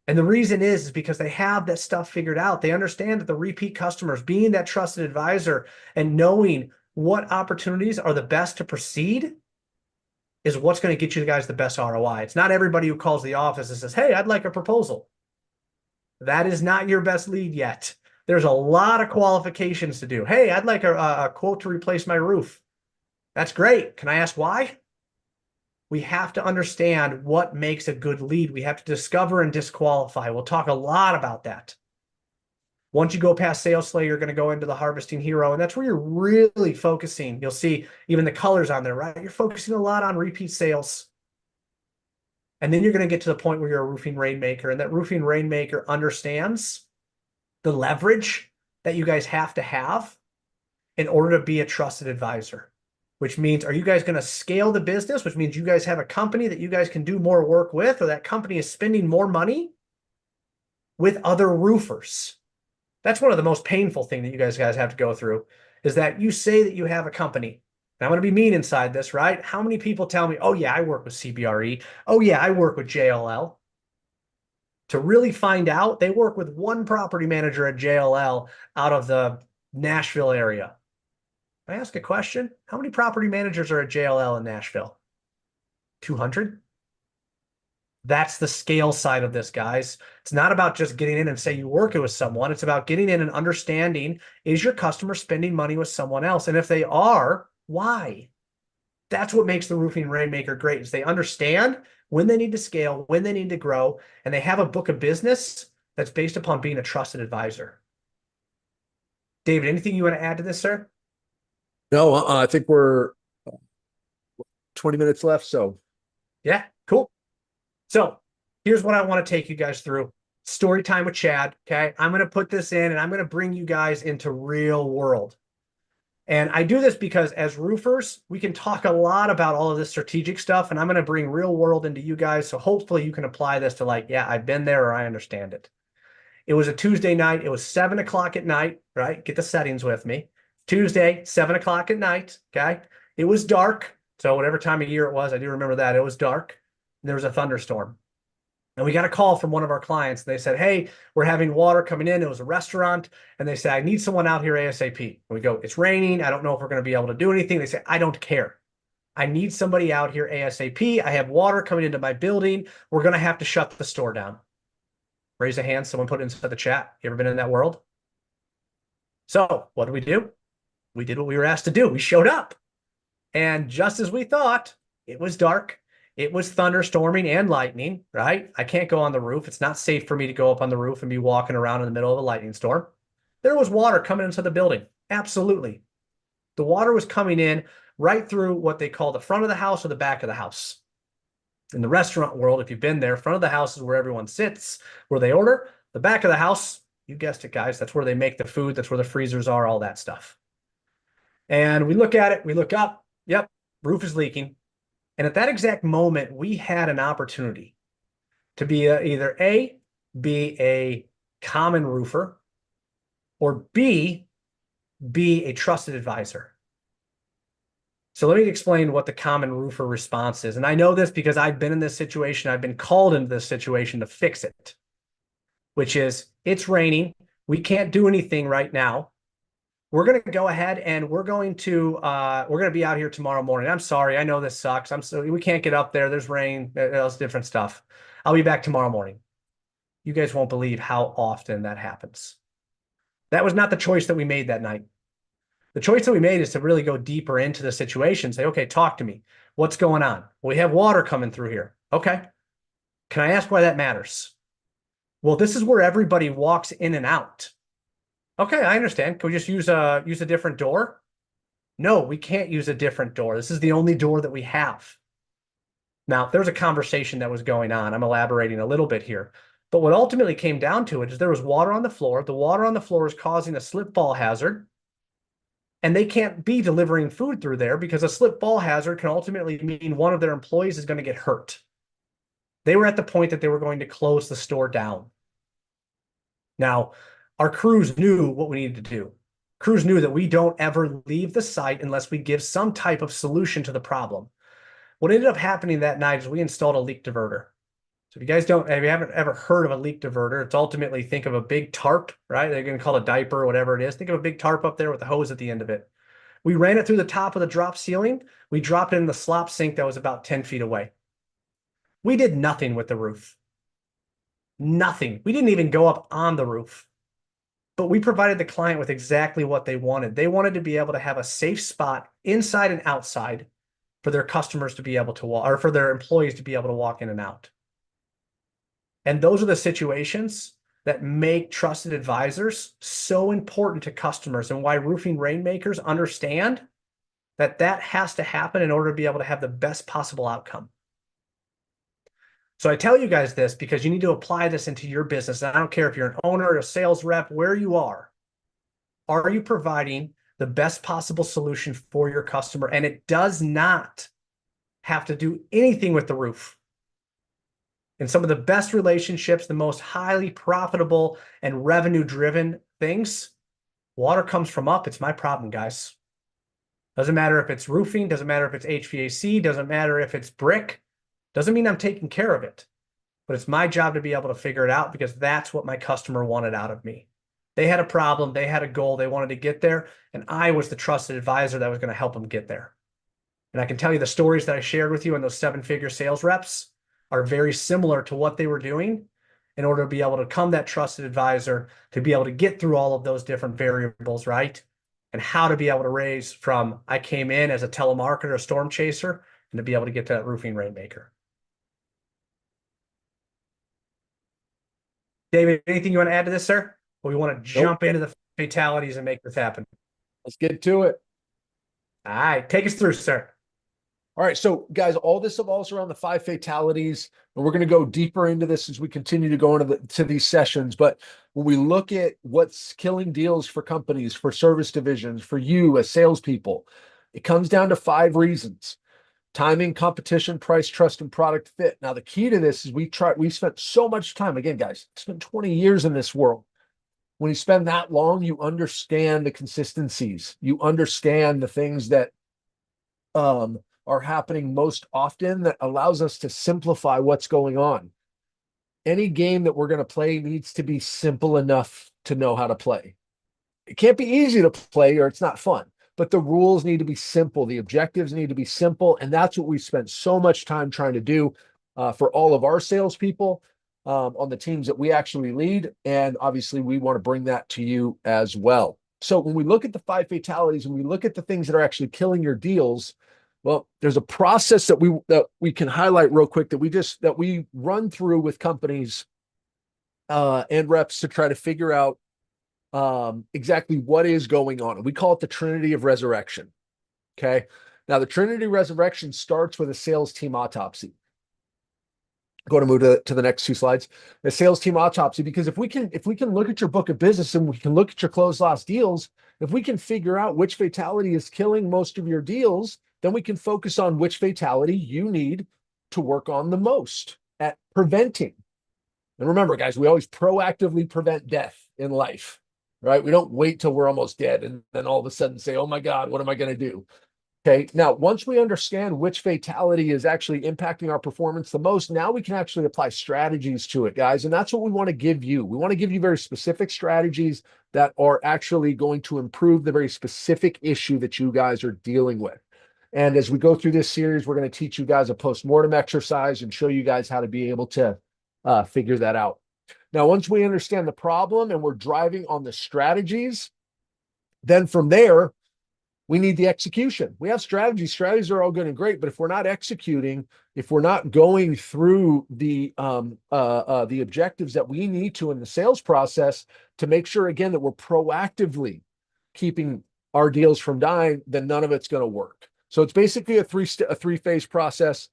S1: And the reason is because they have that stuff figured out. They understand that the repeat customers, being that trusted advisor and knowing what opportunities are the best to proceed is what's going to get you guys the best ROI. It's not everybody who calls the office and says, hey, I'd like a proposal. That is not your best lead yet. There's a lot of qualifications to do. Hey, I'd like a quote to replace my roof. That's great. Can I ask why? We have to understand what makes a good lead. We have to discover and disqualify. We'll talk a lot about that. Once you go past Sales Slayer, you're going to go into the Harvesting Hero, and that's where you're really focusing. You'll see even the colors on there, right? You're focusing a lot on repeat sales. And then you're going to get to the point where you're a roofing rainmaker, and that roofing rainmaker understands the leverage that you guys have to have in order to be a trusted advisor, which means, are you guys going to scale the business, which means you guys have a company that you guys can do more work with, or that company is spending more money with other roofers? That's one of the most painful things that you guys have to go through is that you say that you have a company. And I'm going to be mean inside this, right? How many people tell me, oh yeah, I work with CBRE. Oh yeah, I work with JLL. to really find out. They work with one property manager at JLL out of the Nashville area. Can I ask a question? How many property managers are at JLL in Nashville? 200? That's the scale side of this, guys. It's not about just getting in and say you work it with someone. It's about getting in and understanding, is your customer spending money with someone else? And if they are, why? That's what makes the roofing rainmaker great, is they understand when they need to scale, when they need to grow, and they have a book of business that's based upon being a trusted advisor. David, anything you want to add to this, sir?
S2: No, I think we're 20 minutes left. So
S1: Yeah, cool. So here's what I want to take you guys through. Story time with Chad. Okay. I'm going to put this in and I'm going to bring you guys into real world. And I do this because as roofers, we can talk a lot about all of this strategic stuff. And I'm going to bring real world into you guys. So hopefully you can apply this to like, yeah, I've been there or I understand it. It was a Tuesday night. It was 7 o'clock at night, right? Get the settings with me. Tuesday, 7 o'clock at night. Okay. It was dark. So whatever time of year it was, I do remember that. It was dark. There was a thunderstorm. And we got a call from one of our clients. They said, hey, we're having water coming in. It was a restaurant. And they said, I need someone out here ASAP. And we go, it's raining. I don't know if we're going to be able to do anything. They say, I don't care. I need somebody out here ASAP. I have water coming into my building. We're going to have to shut the store down. Raise a hand. Someone put it inside the chat. You ever been in that world? So what do? We did what we were asked to do. We showed up. And just as we thought, it was dark. It was thunderstorming and lightning, right? I can't go on the roof. It's not safe for me to go up on the roof and be walking around in the middle of a lightning storm. There was water coming into the building. Absolutely. The water was coming in right through what they call the front of the house or the back of the house. In the restaurant world, if you've been there, front of the house is where everyone sits, where they order. The back of the house, you guessed it, guys, that's where they make the food. That's where the freezers are, all that stuff. And we look at it, we look up. Yep, roof is leaking. And at that exact moment, we had an opportunity to be either A, be a common roofer, or B, be a trusted advisor. So let me explain what the common roofer response is. And I know this because I've been in this situation. I've been called into this situation to fix it, which is it's raining. We can't do anything right now. We're going to go ahead and we're going to be out here tomorrow morning. I'm sorry. I know this sucks. We can't get up there. There's rain. There's different stuff. I'll be back tomorrow morning. You guys won't believe how often that happens. That was not the choice that we made that night. The choice that we made is to really go deeper into the situation. Say, okay, talk to me. What's going on? We have water coming through here. Okay. Can I ask why that matters? Well, this is where everybody walks in and out. Okay, I understand. Can we just use a different door? No, we can't use a different door. This is the only door that we have. Now, there's a conversation that was going on. I'm elaborating a little bit here. But what ultimately came down to it is there was water on the floor. The water on the floor is causing a slip fall hazard. And they can't be delivering food through there because a slip fall hazard can ultimately mean one of their employees is going to get hurt. They were at the point that they were going to close the store down. Now, our crews knew what we needed to do. Crews knew that we don't ever leave the site unless we give some type of solution to the problem. What ended up happening that night is we installed a leak diverter. So if you haven't ever heard of a leak diverter, it's ultimately, think of a big tarp, right? They're going to call it a diaper or whatever it is. Think of a big tarp up there with a hose at the end of it. We ran it through the top of the drop ceiling. We dropped it in the slop sink that was about 10 feet away. We did nothing with the roof. Nothing. We didn't even go up on the roof. But we provided the client with exactly what they wanted. They wanted to be able to have a safe spot inside and outside for their customers to be able to walk, or for their employees to be able to walk in and out. And those are the situations that make trusted advisors so important to customers, and why roofing rainmakers understand that that has to happen in order to be able to have the best possible outcome. So I tell you guys this because you need to apply this into your business. And I don't care if you're an owner, a sales rep, where you are. Are you providing the best possible solution for your customer? And it does not have to do anything with the roof. In some of the best relationships, the most highly profitable and revenue-driven things, water comes from up. It's my problem, guys. Doesn't matter if it's roofing, doesn't matter if it's HVAC, doesn't matter if it's brick. Doesn't mean I'm taking care of it. but it's my job to be able to figure it out because that's what my customer wanted out of me. They had a problem, they had a goal, they wanted to get there, and I was the trusted advisor that was going to help them get there. And I can tell you the stories that I shared with you and those seven-figure sales reps are very similar to what they were doing in order to be able to become that trusted advisor, to be able to get through all of those different variables, right? And how to be able to raise from I came in as a telemarketer, a storm chaser, and to be able to get to that roofing rainmaker. David, anything you want to add to this, sir? Or we want to
S2: Nope.
S1: jump into the fatalities and make this happen?
S2: Let's get to it.
S1: All right, take us through, sir.
S2: All right, so guys, all this evolves around the 5 fatalities, and we're going to go deeper into this as we continue to go into these sessions. But when we look at what's killing deals for companies, for service divisions, for you as salespeople, it comes down to 5 reasons: timing, competition, price, trust, and product fit. Now, the key to this is we spent so much time, again, guys, spent 20 years in this world. When you spend that long, you understand the consistencies, you understand the things that are happening most often that allows us to simplify what's going on. Any game that we're going to play needs to be simple enough to know how to play. It can't be easy to play or it's not fun, but the rules need to be simple. The objectives need to be simple. And that's what we spent so much time trying to do for all of our salespeople on the teams that we actually lead. And obviously, we want to bring that to you as well. So when we look at the 5 fatalities and we look at the things that are actually killing your deals, well, there's a process that we can highlight real quick that we run through with companies and reps to try to figure out exactly what is going on. And we call it the Trinity of Resurrection. Okay. Now, the Trinity of Resurrection starts with a sales team autopsy. Go to move to the next 2 slides. The sales team autopsy, because if we can look at your book of business and we can look at your closed loss deals, if we can figure out which fatality is killing most of your deals, then we can focus on which fatality you need to work on the most at preventing. And remember, guys, we always proactively prevent death in life, right? We don't wait till we're almost dead and then all of a sudden say, oh my God, what am I going to do? Okay. Now, once we understand which fatality is actually impacting our performance the most, now we can actually apply strategies to it, guys. And that's what we want to give you. We want to give you very specific strategies that are actually going to improve the very specific issue that you guys are dealing with. And as we go through this series, we're going to teach you guys a post-mortem exercise and show you guys how to be able to figure that out. Now, once we understand the problem and we're driving on the strategies, then from there, we need the execution. We have strategies. Strategies are all good and great, but if we're not executing, if we're not going through the objectives that we need to in the sales process to make sure, again, that we're proactively keeping our deals from dying, then none of it's going to work. So it's basically a three-phase process.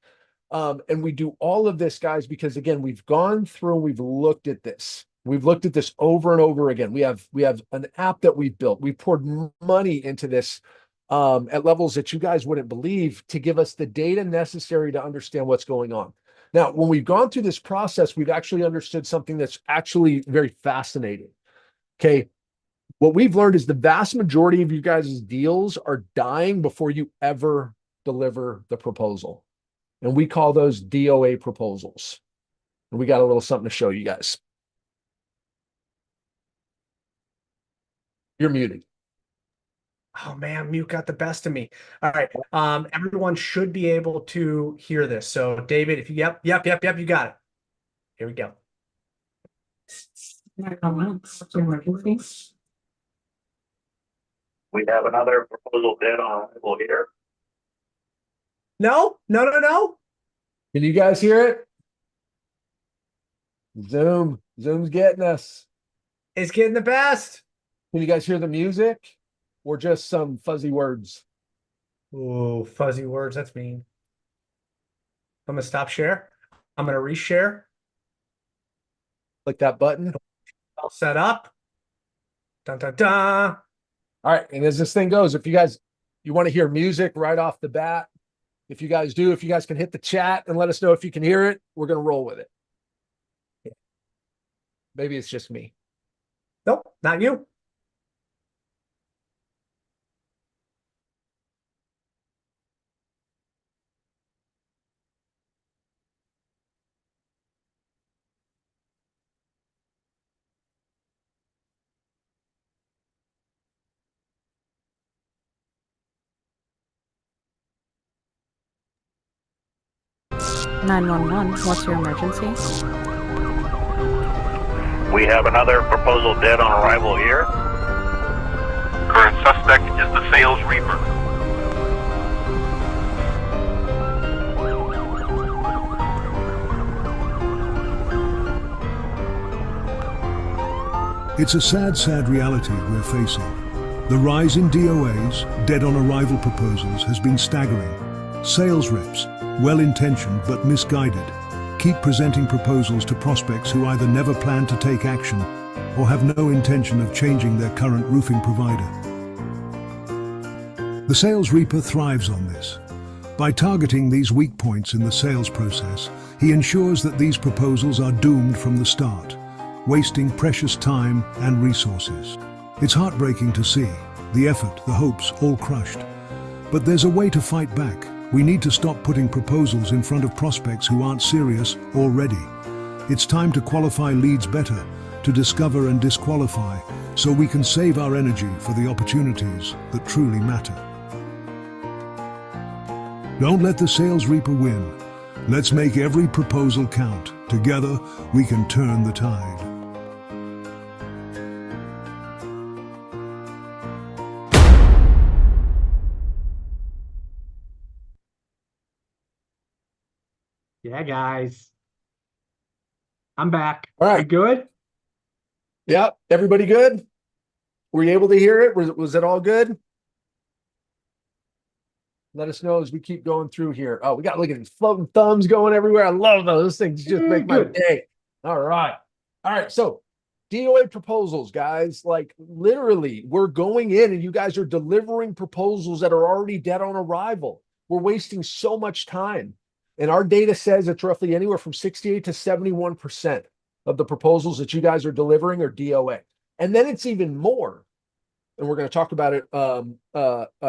S2: And we do all of this, guys, because again, we've gone through, we've looked at this. We've looked at this over and over again. We have an app that we've built. We poured money into this at levels that you guys wouldn't believe to give us the data necessary to understand what's going on. Now, when we've gone through this process, we've actually understood something that's actually very fascinating. Okay. What we've learned is the vast majority of you guys' deals are dying before you ever deliver the proposal. And we call those DOA proposals. And we got a little something to show you guys. You're muted.
S1: Oh man, mute got the best of me. All right. Everyone should be able to hear this. So David, if you yep, you got it. Here we go.
S3: We have another proposal bid on arrival here.
S1: No.
S2: Can you guys hear it? Zoom's getting us.
S1: It's getting the best.
S2: Can you guys hear the music or just some fuzzy words?
S1: Oh, fuzzy words. That's mean. I'm gonna stop share. I'm gonna reshare.
S2: Click that button.
S1: All set up. Dun dun dun.
S2: All right. And as this thing goes, if you want to hear music right off the bat, if you guys can hit the chat and let us know if you can hear it, we're going to roll with it. Maybe it's just me.
S1: Nope, not you.
S4: 911, what's your emergency?
S3: We have another proposal dead on arrival here. Current suspect is the sales reaper.
S5: It's a sad, sad reality we're facing. The rise in DOAs, dead on arrival proposals, has been staggering. Sales reps, well-intentioned but misguided, keep presenting proposals to prospects who either never plan to take action or have no intention of changing their current roofing provider. The sales reaper thrives on this. By targeting these weak points in the sales process, he ensures that these proposals are doomed from the start, wasting precious time and resources. It's heartbreaking to see the effort, the hopes, all crushed. But there's a way to fight back. We need to stop putting proposals in front of prospects who aren't serious or ready. It's time to qualify leads better, to discover and disqualify, so we can save our energy for the opportunities that truly matter. Don't let the sales reaper win. Let's make every proposal count. Together, we can turn the tide.
S1: Yeah, guys. I'm back.
S2: All right.
S1: You good?
S2: Yeah, everybody good? Were you able to hear it? Was it all good? Let us know as we keep going through here. Oh, we got, look at these floating thumbs going everywhere. I love those things. Just make my
S1: Good.
S2: day. All right. All right. So DOA proposals, guys, like literally we're going in and you guys are delivering proposals that are already dead on arrival. We're wasting so much time. And our data says it's roughly anywhere from 68 to 71% of the proposals that you guys are delivering are DOA. And then it's even more. And we're going to talk about it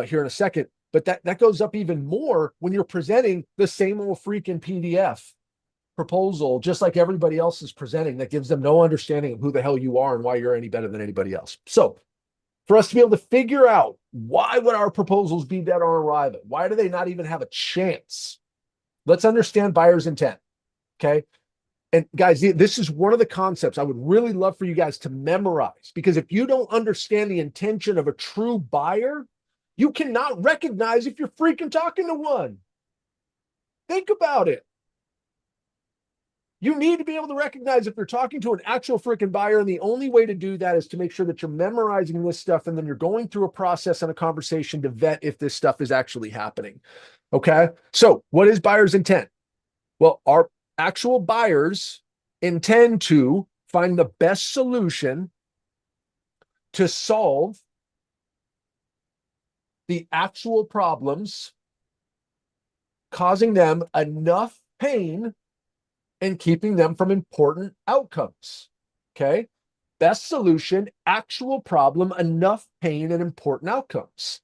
S2: here in a second. But that goes up even more when you're presenting the same old freaking PDF proposal, just like everybody else is presenting, that gives them no understanding of who the hell you are and why you're any better than anybody else. So for us to be able to figure out why would our proposals be dead on arrival? Why do they not even have a chance? Let's understand buyer's intent. Okay. And guys, this is one of the concepts I would really love for you guys to memorize, because if you don't understand the intention of a true buyer, you cannot recognize if you're freaking talking to one. Think about it. You need to be able to recognize if you're talking to an actual freaking buyer. And the only way to do that is to make sure that you're memorizing this stuff. And then you're going through a process and a conversation to vet if this stuff is actually happening. Okay. So what is buyer's intent? Well, our actual buyers intend to find the best solution to solve the actual problems causing them enough pain and keeping them from important outcomes. Okay. Best solution, actual problem, enough pain and important outcomes.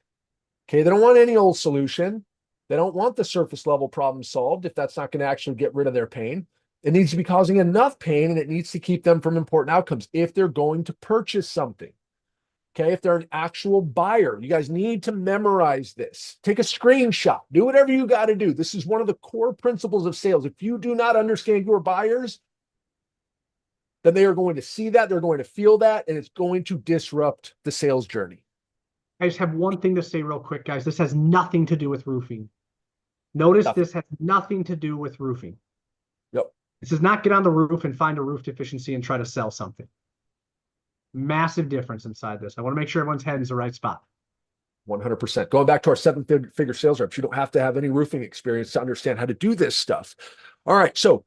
S2: Okay. They don't want any old solution. They don't want the surface level problem solved if that's not going to actually get rid of their pain. It needs to be causing enough pain and it needs to keep them from important outcomes if they're going to purchase something. Okay, if they're an actual buyer, you guys need to memorize this. Take a screenshot. Do whatever you got to do. This is one of the core principles of sales. If you do not understand your buyers, then they are going to see that, they're going to feel that, and it's going to disrupt the sales journey.
S6: I just have one thing to say real quick, guys. This has nothing to do with roofing. Notice this has nothing to do with roofing.
S2: Yep.
S6: This is not get on the roof and find a roof deficiency and try to sell something. Massive difference inside this. I want to make sure everyone's head is the right spot.
S2: 100%. Going back to our seven-figure sales reps, you don't have to have any roofing experience to understand how to do this stuff. All right. So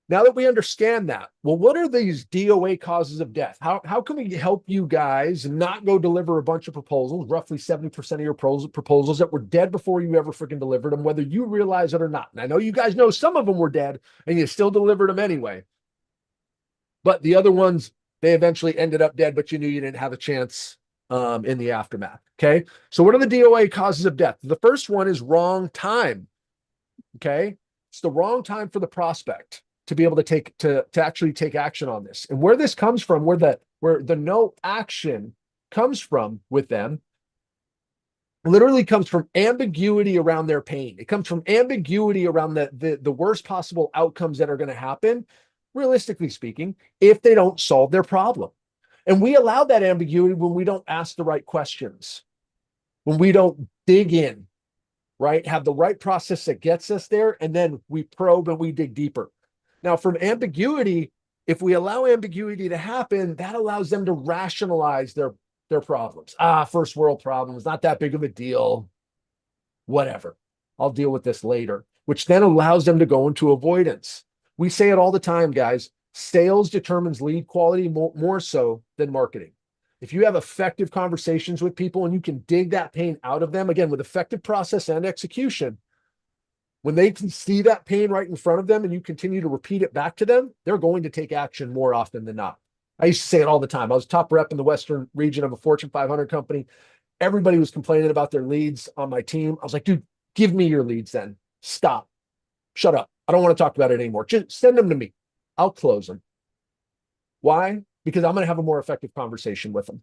S2: now that we understand that, well, what are these DOA causes of death? How can we help you guys not go deliver a bunch of proposals, roughly 70% of your proposals that were dead before you ever freaking delivered them, whether you realize it or not? And I know you guys know some of them were dead and you still delivered them anyway. But the other ones, they eventually ended up dead, but you knew you didn't have a chance in the aftermath. Okay. So what are the DOA causes of death? The first one is wrong time. Okay. It's the wrong time for the prospect to be able to actually take action on this. And where this comes from, where the no action comes from with them, literally comes from ambiguity around their pain. It comes from ambiguity around the worst possible outcomes that are going to happen, realistically speaking, if they don't solve their problem. And we allow that ambiguity when we don't ask the right questions, when we don't dig in, right? Have the right process that gets us there, and then we probe and we dig deeper. Now, from ambiguity, if we allow ambiguity to happen, that allows them to rationalize their problems. First world problems, not that big of a deal. Whatever. I'll deal with this later, which then allows them to go into avoidance. We say it all the time, guys. Sales determines lead quality more so than marketing. If you have effective conversations with people and you can dig that pain out of them, again, with effective process and execution, when they can see that pain right in front of them and you continue to repeat it back to them, they're going to take action more often than not. I used to say it all the time. I was top rep in the Western region of a Fortune 500 company. Everybody was complaining about their leads on my team. I was like, dude, give me your leads then. Stop. Shut up. I don't want to talk about it anymore. Just send them to me. I'll close them. Why? Because I'm going to have a more effective conversation with them.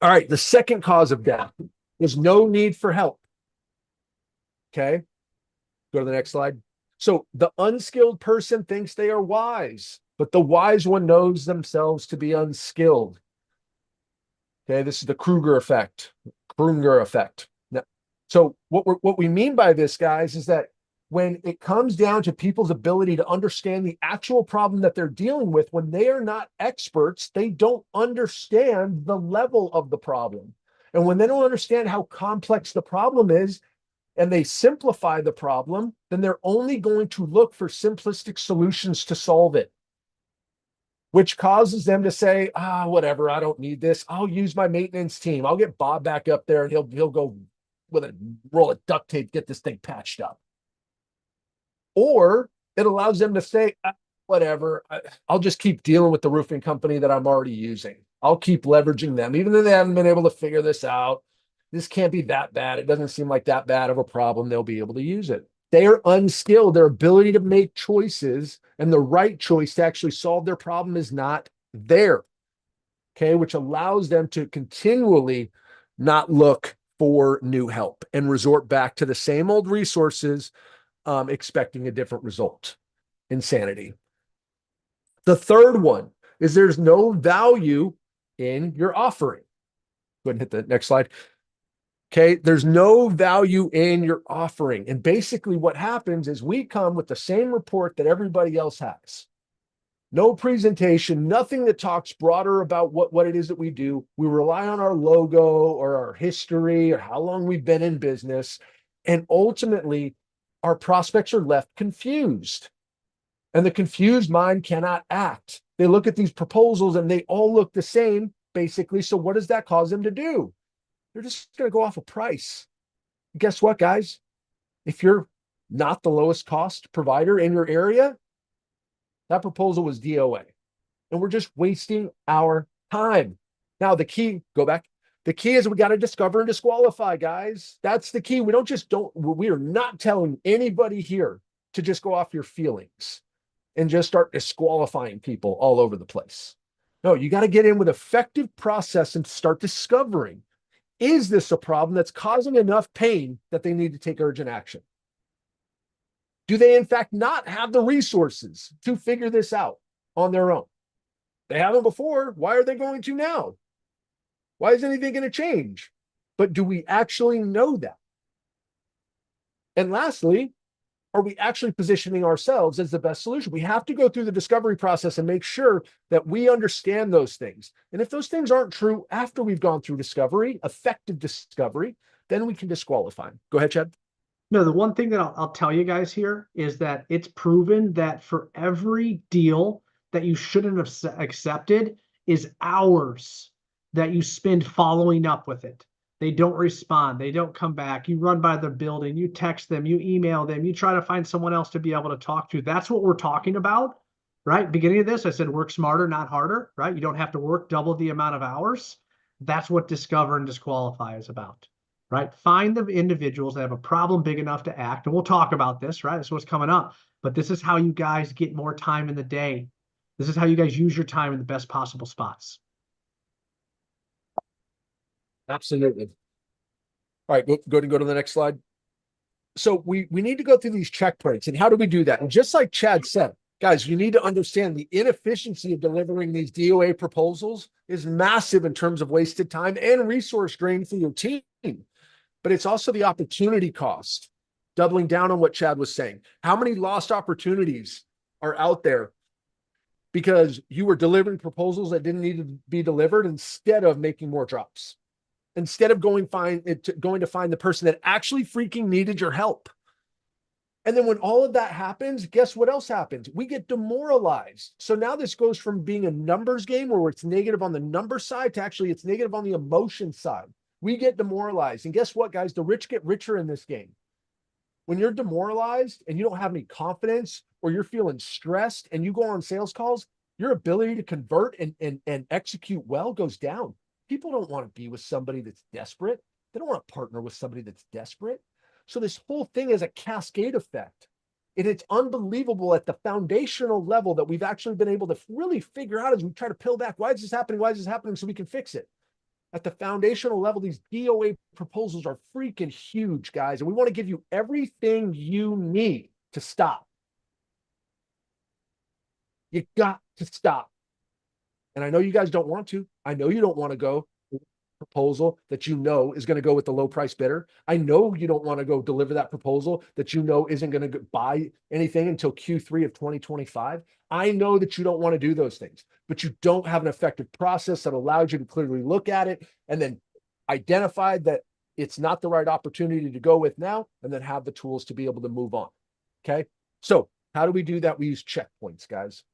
S2: All right. The second cause of death is no need for help. Okay. Go to the next slide. So the unskilled person thinks they are wise, but the wise one knows themselves to be unskilled. Okay. This is the Kruger effect. Now, so what we mean by this, guys, is that when it comes down to people's ability to understand the actual problem that they're dealing with, when they are not experts, they don't understand the level of the problem. And when they don't understand how complex the problem is, and they simplify the problem, then they're only going to look for simplistic solutions to solve it, which causes them to say, whatever, I don't need this. I'll use my maintenance team. I'll get Bob back up there and he'll go with a roll of duct tape, get this thing patched up. Or it allows them to say, whatever, I'll just keep dealing with the roofing company that I'm already using. I'll keep leveraging them, even though they haven't been able to figure this out. This can't be that bad. It doesn't seem like that bad of a problem. They'll be able to use it. They are unskilled. Their ability to make choices and the right choice to actually solve their problem is not there. Okay, which allows them to continually not look for new help and resort back to the same old resources, expecting a different result. Insanity. The third one is there's no value in your offering. Go ahead and hit the next slide. Okay, there's no value in your offering. And basically what happens is we come with the same report that everybody else has. No presentation, nothing that talks broader about what it is that we do. We rely on our logo or our history or how long we've been in business. And ultimately, our prospects are left confused. And the confused mind cannot act. They look at these proposals and they all look the same, basically. So what does that cause them to do? They're just going to go off a price. Guess what, guys? If you're not the lowest cost provider in your area, that proposal was DOA. And we're just wasting our time. Now, the key, go back. The key is we got to discover and disqualify, guys. That's the key. We are not telling anybody here to just go off your feelings and just start disqualifying people all over the place. No, you got to get in with effective process and start discovering, is this a problem that's causing enough pain that they need to take urgent action? Do they, in fact, not have the resources to figure this out on their own? They haven't before. Why are they going to now? Why is anything going to change? But do we actually know that? And lastly, are we actually positioning ourselves as the best solution? We have to go through the discovery process and make sure that we understand those things. And if those things aren't true after we've gone through discovery, effective discovery, then we can disqualify them. Go ahead, Chad.
S6: No, the one thing that I'll tell you guys here is that it's proven that for every deal that you shouldn't have accepted is hours that you spend following up with it. They don't respond. They don't come back. You run by the building. You text them. You email them. You try to find someone else to be able to talk to. That's what we're talking about, right? Beginning of this, I said work smarter, not harder, right? You don't have to work double the amount of hours. That's what discover and disqualify is about, right? Find the individuals that have a problem big enough to act. And we'll talk about this, right? This is what's coming up. But this is how you guys get more time in the day. This is how you guys use your time in the best possible spots.
S2: Absolutely. All right, go ahead and go to the next slide. So we need to go through these checkpoints. And how do we do that? And just like Chad said, guys, you need to understand the inefficiency of delivering these DOA proposals is massive in terms of wasted time and resource drain for your team. But it's also the opportunity cost, doubling down on what Chad was saying. How many lost opportunities are out there because you were delivering proposals that didn't need to be delivered instead of making more drops? Instead of going to find the person that actually freaking needed your help. And then when all of that happens, guess what else happens? We get demoralized. So now this goes from being a numbers game where it's negative on the number side to actually it's negative on the emotion side. We get demoralized. And guess what, guys? The rich get richer in this game. When you're demoralized and you don't have any confidence or you're feeling stressed and you go on sales calls, your ability to convert and execute well goes down. People don't want to be with somebody that's desperate. They don't want to partner with somebody that's desperate. So this whole thing is a cascade effect. And it's unbelievable at the foundational level that we've actually been able to really figure out as we try to peel back. Why is this happening? Why is this happening? So we can fix it. At the foundational level, these DOA proposals are freaking huge, guys. And we want to give you everything you need to stop. You got to stop. And I know you guys don't want to. I know you don't want to go proposal that you know is going to go with the low price bidder. I know you don't want to go deliver that proposal that you know isn't going to buy anything until Q3 of 2025. I know that you don't want to do those things, but you don't have an effective process that allows you to clearly look at it and then identify that it's not the right opportunity to go with now, and then have the tools to be able to move on. Okay. So how do we do that? We use checkpoints, guys.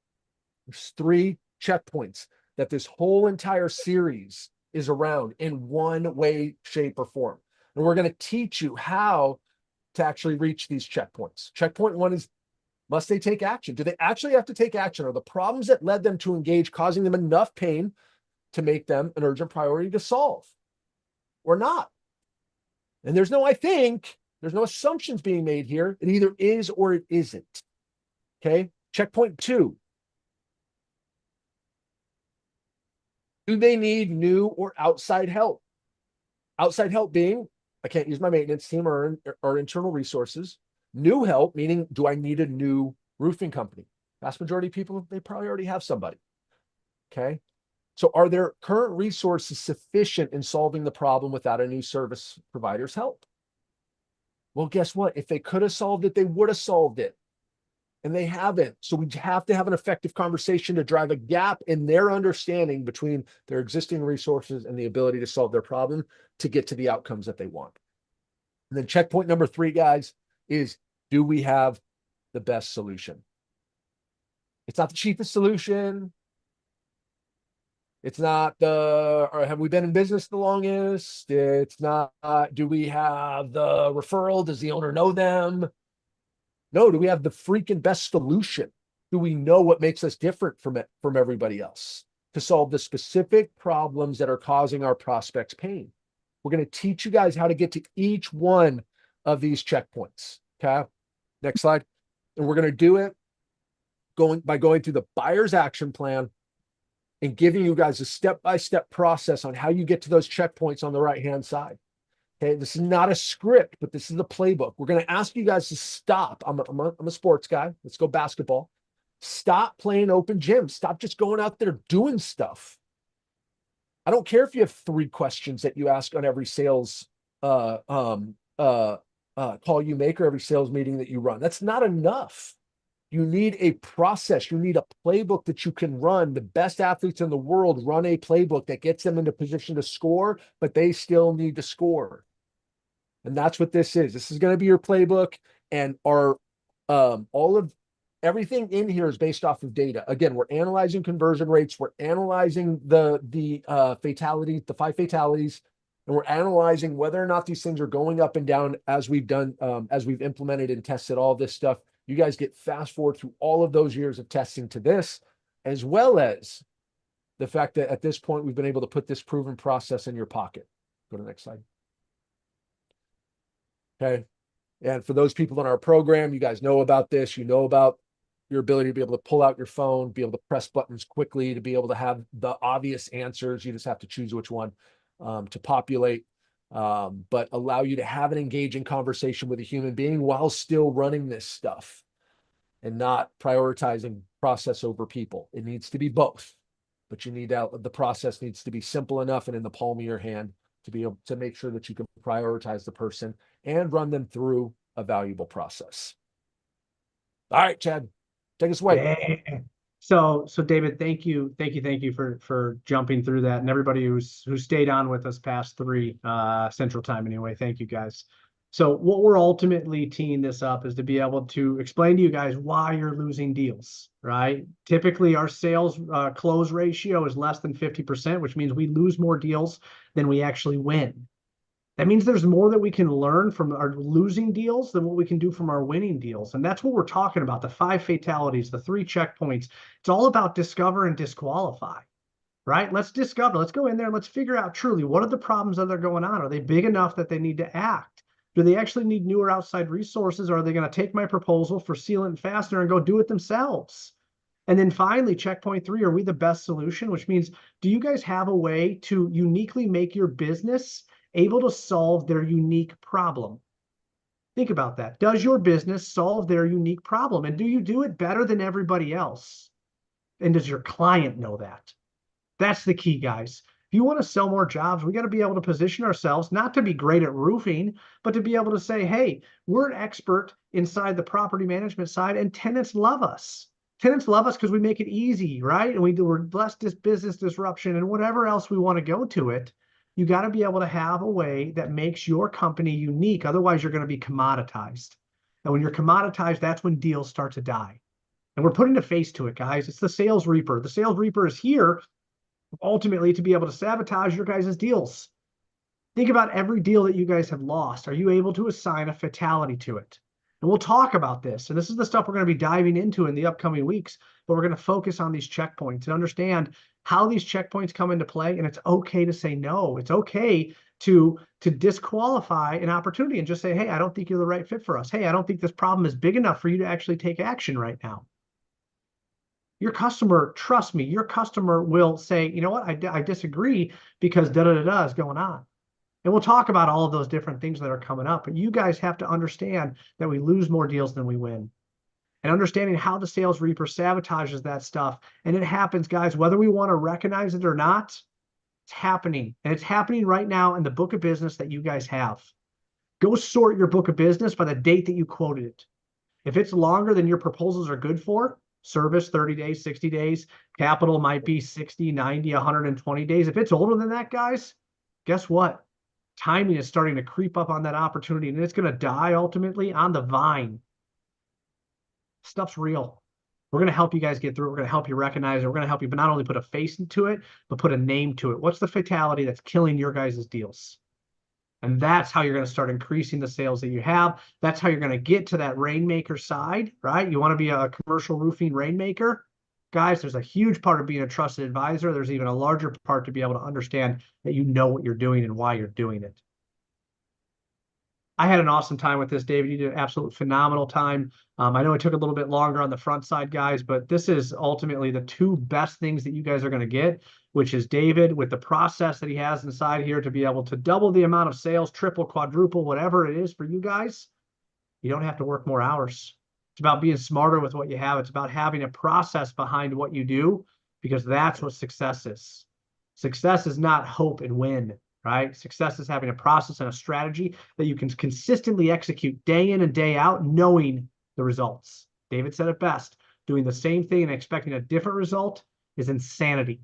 S2: There's 3 checkpoints that this whole entire series is around in one way, shape, or form. And we're going to teach you how to actually reach these checkpoints. Checkpoint 1 is, must they take action? Do they actually have to take action? Are the problems that led them to engage causing them enough pain to make them an urgent priority to solve or not? And there's no, I think, there's no assumptions being made here. It either is or it isn't. Okay. Checkpoint 2. Do they need new or outside help? Outside help being, I can't use my maintenance team or internal resources. New help meaning, do I need a new roofing company? Vast majority of people, they probably already have somebody. Okay. So are their current resources sufficient in solving the problem without a new service provider's help? Well, guess what? If they could have solved it, they would have solved it. And they haven't. So we have to have an effective conversation to drive a gap in their understanding between their existing resources and the ability to solve their problem to get to the outcomes that they want. And then checkpoint number 3, guys, is, do we have the best solution? It's not the cheapest solution. It's not or have we been in business the longest? It's not, do we have the referral? Does the owner know them? No, do we have the freaking best solution? Do we know what makes us different from everybody else to solve the specific problems that are causing our prospects pain? We're going to teach you guys how to get to each one of these checkpoints. Okay. Next slide. And we're going to do it by going through the buyer's action plan and giving you guys a step-by-step process on how you get to those checkpoints on the right-hand side. Okay, this is not a script, but this is a playbook. We're going to ask you guys to stop. I'm a sports guy. Let's go basketball. Stop playing open gym. Stop just going out there doing stuff. I don't care if you have 3 questions that you ask on every sales call you make or every sales meeting that you run. That's not enough. You need a process. You need a playbook that you can run. The best athletes in the world run a playbook that gets them into position to score, but they still need to score. And that's what this is. This is going to be your playbook, and our all of everything in here is based off of data. Again, we're analyzing conversion rates. We're analyzing the fatalities, the 5 fatalities, and we're analyzing whether or not these things are going up and down as we've done, as we've implemented and tested all this stuff. You guys get fast forward through all of those years of testing to this, as well as the fact that at this point, we've been able to put this proven process in your pocket. Go to the next slide. Okay. And for those people in our program, you guys know about this. You know about your ability to be able to pull out your phone, be able to press buttons quickly, to be able to have the obvious answers. You just have to choose which one to populate. but allow you to have an engaging conversation with a human being while still running this stuff and not prioritizing process over people. It needs to be both, but the process needs to be simple enough and in the palm of your hand to be able to make sure that you can prioritize the person and run them through a valuable process. All right, Chad, take us away.
S6: Yeah. So David, thank you for jumping through that, and everybody who stayed on with us past 3 Central Time anyway. Thank you guys. So what we're ultimately teeing this up is to be able to explain to you guys why you're losing deals, right? Typically, our sales close ratio is less than 50%, which means we lose more deals than we actually win. That means there's more that we can learn from our losing deals than what we can do from our winning deals. And that's what we're talking about, the 5 fatalities, the 3 checkpoints. It's all about discover and disqualify, right? Let's discover, let's go in there, and let's figure out truly what are the problems that are going on. Are they big enough that they need to act? Do they actually need newer outside resources? Or are they going to take my proposal for sealant and fastener and go do it themselves? And then finally, checkpoint 3, are we the best solution? Which means, do you guys have a way to uniquely make your business able to solve their unique problem? Think about that. Does your business solve their unique problem? And do you do it better than everybody else? And does your client know that? That's the key, guys. If you want to sell more jobs, we got to be able to position ourselves, not to be great at roofing, but to be able to say, hey, we're an expert inside the property management side, and tenants love us. Tenants love us because we make it easy, right? And we're less business disruption and whatever else we want to go to it. You got to be able to have a way that makes your company unique. Otherwise, you're going to be commoditized. And when you're commoditized, that's when deals start to die. And we're putting a face to it, guys. It's the sales reaper. The sales reaper is here ultimately to be able to sabotage your guys' deals. Think about every deal that you guys have lost. Are you able to assign a fatality to it? And we'll talk about this. And this is the stuff we're going to be diving into in the upcoming weeks. But we're going to focus on these checkpoints and understand how these checkpoints come into play. And it's okay to say no. It's okay to disqualify an opportunity and just say, hey, I don't think you're the right fit for us. Hey, I don't think this problem is big enough for you to actually take action right now. Your customer, trust me, your customer will say, you know what, I disagree because da-da-da-da is going on. And we'll talk about all of those different things that are coming up. But you guys have to understand that we lose more deals than we win. And understanding how the sales reaper sabotages that stuff. And it happens, guys, whether we want to recognize it or not, it's happening. And it's happening right now in the book of business that you guys have. Go sort your book of business by the date that you quoted it. If it's longer than your proposals are good for, service 30 days, 60 days, capital might be 60, 90, 120 days. If it's older than that, guys, guess what? Timing is starting to creep up on that opportunity, and it's going to die ultimately on the vine. Stuff's real. We're going to help you guys get through it. We're going to help you recognize it. We're going to help you but not only put a face into it, but put a name to it. What's the fatality that's killing your guys' deals? And that's how you're going to start increasing the sales that you have. That's how you're going to get to that rainmaker side, right? You want to be a commercial roofing rainmaker? Guys, there's a huge part of being a trusted advisor. There's even a larger part to be able to understand that you know what you're doing and why you're doing it. I had an awesome time with this, David. You did an absolute phenomenal time. I know it took a little bit longer on the front side, guys, but this is ultimately the 2 best things that you guys are going to get, which is David with the process that he has inside here to be able to double the amount of sales, triple, quadruple, whatever it is for you guys. You don't have to work more hours. It's about being smarter with what you have. It's about having a process behind what you do, because that's what success is. Success is not hope and win. Right? Success is having a process and a strategy that you can consistently execute day in and day out, knowing the results. David said it best. Doing the same thing and expecting a different result is insanity.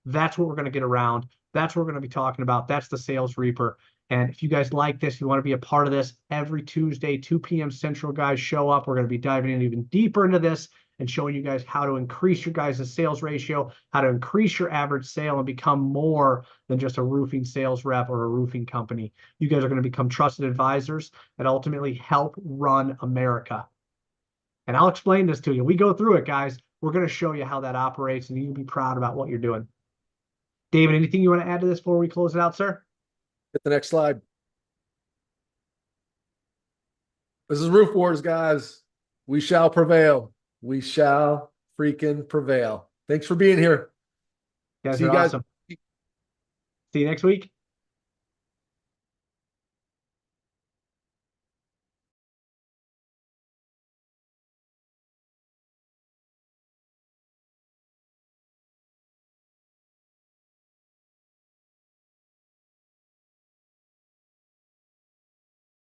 S6: That's what we're going to get around. That's what we're going to be talking about. That's the sales reaper. And if you guys like this, you want to be a part of this, every Tuesday, 2 p.m. Central, guys, show up. We're going to be diving in even deeper into this and showing you guys how to increase your guys' sales ratio, how to increase your average sale and become more than just a roofing sales rep or a roofing company. You guys are going to become trusted advisors that ultimately help run America. And I'll explain this to you. We go through it, guys. We're going to show you how that operates, and you can be proud about what you're doing. David, anything you want to add to this before we close it out, sir?
S2: Hit the next slide. This is Roof Wars, guys. We shall prevail. We shall freaking prevail. Thanks for being here.
S6: You guys
S2: See
S6: are
S2: you guys.
S6: awesome. See you next week.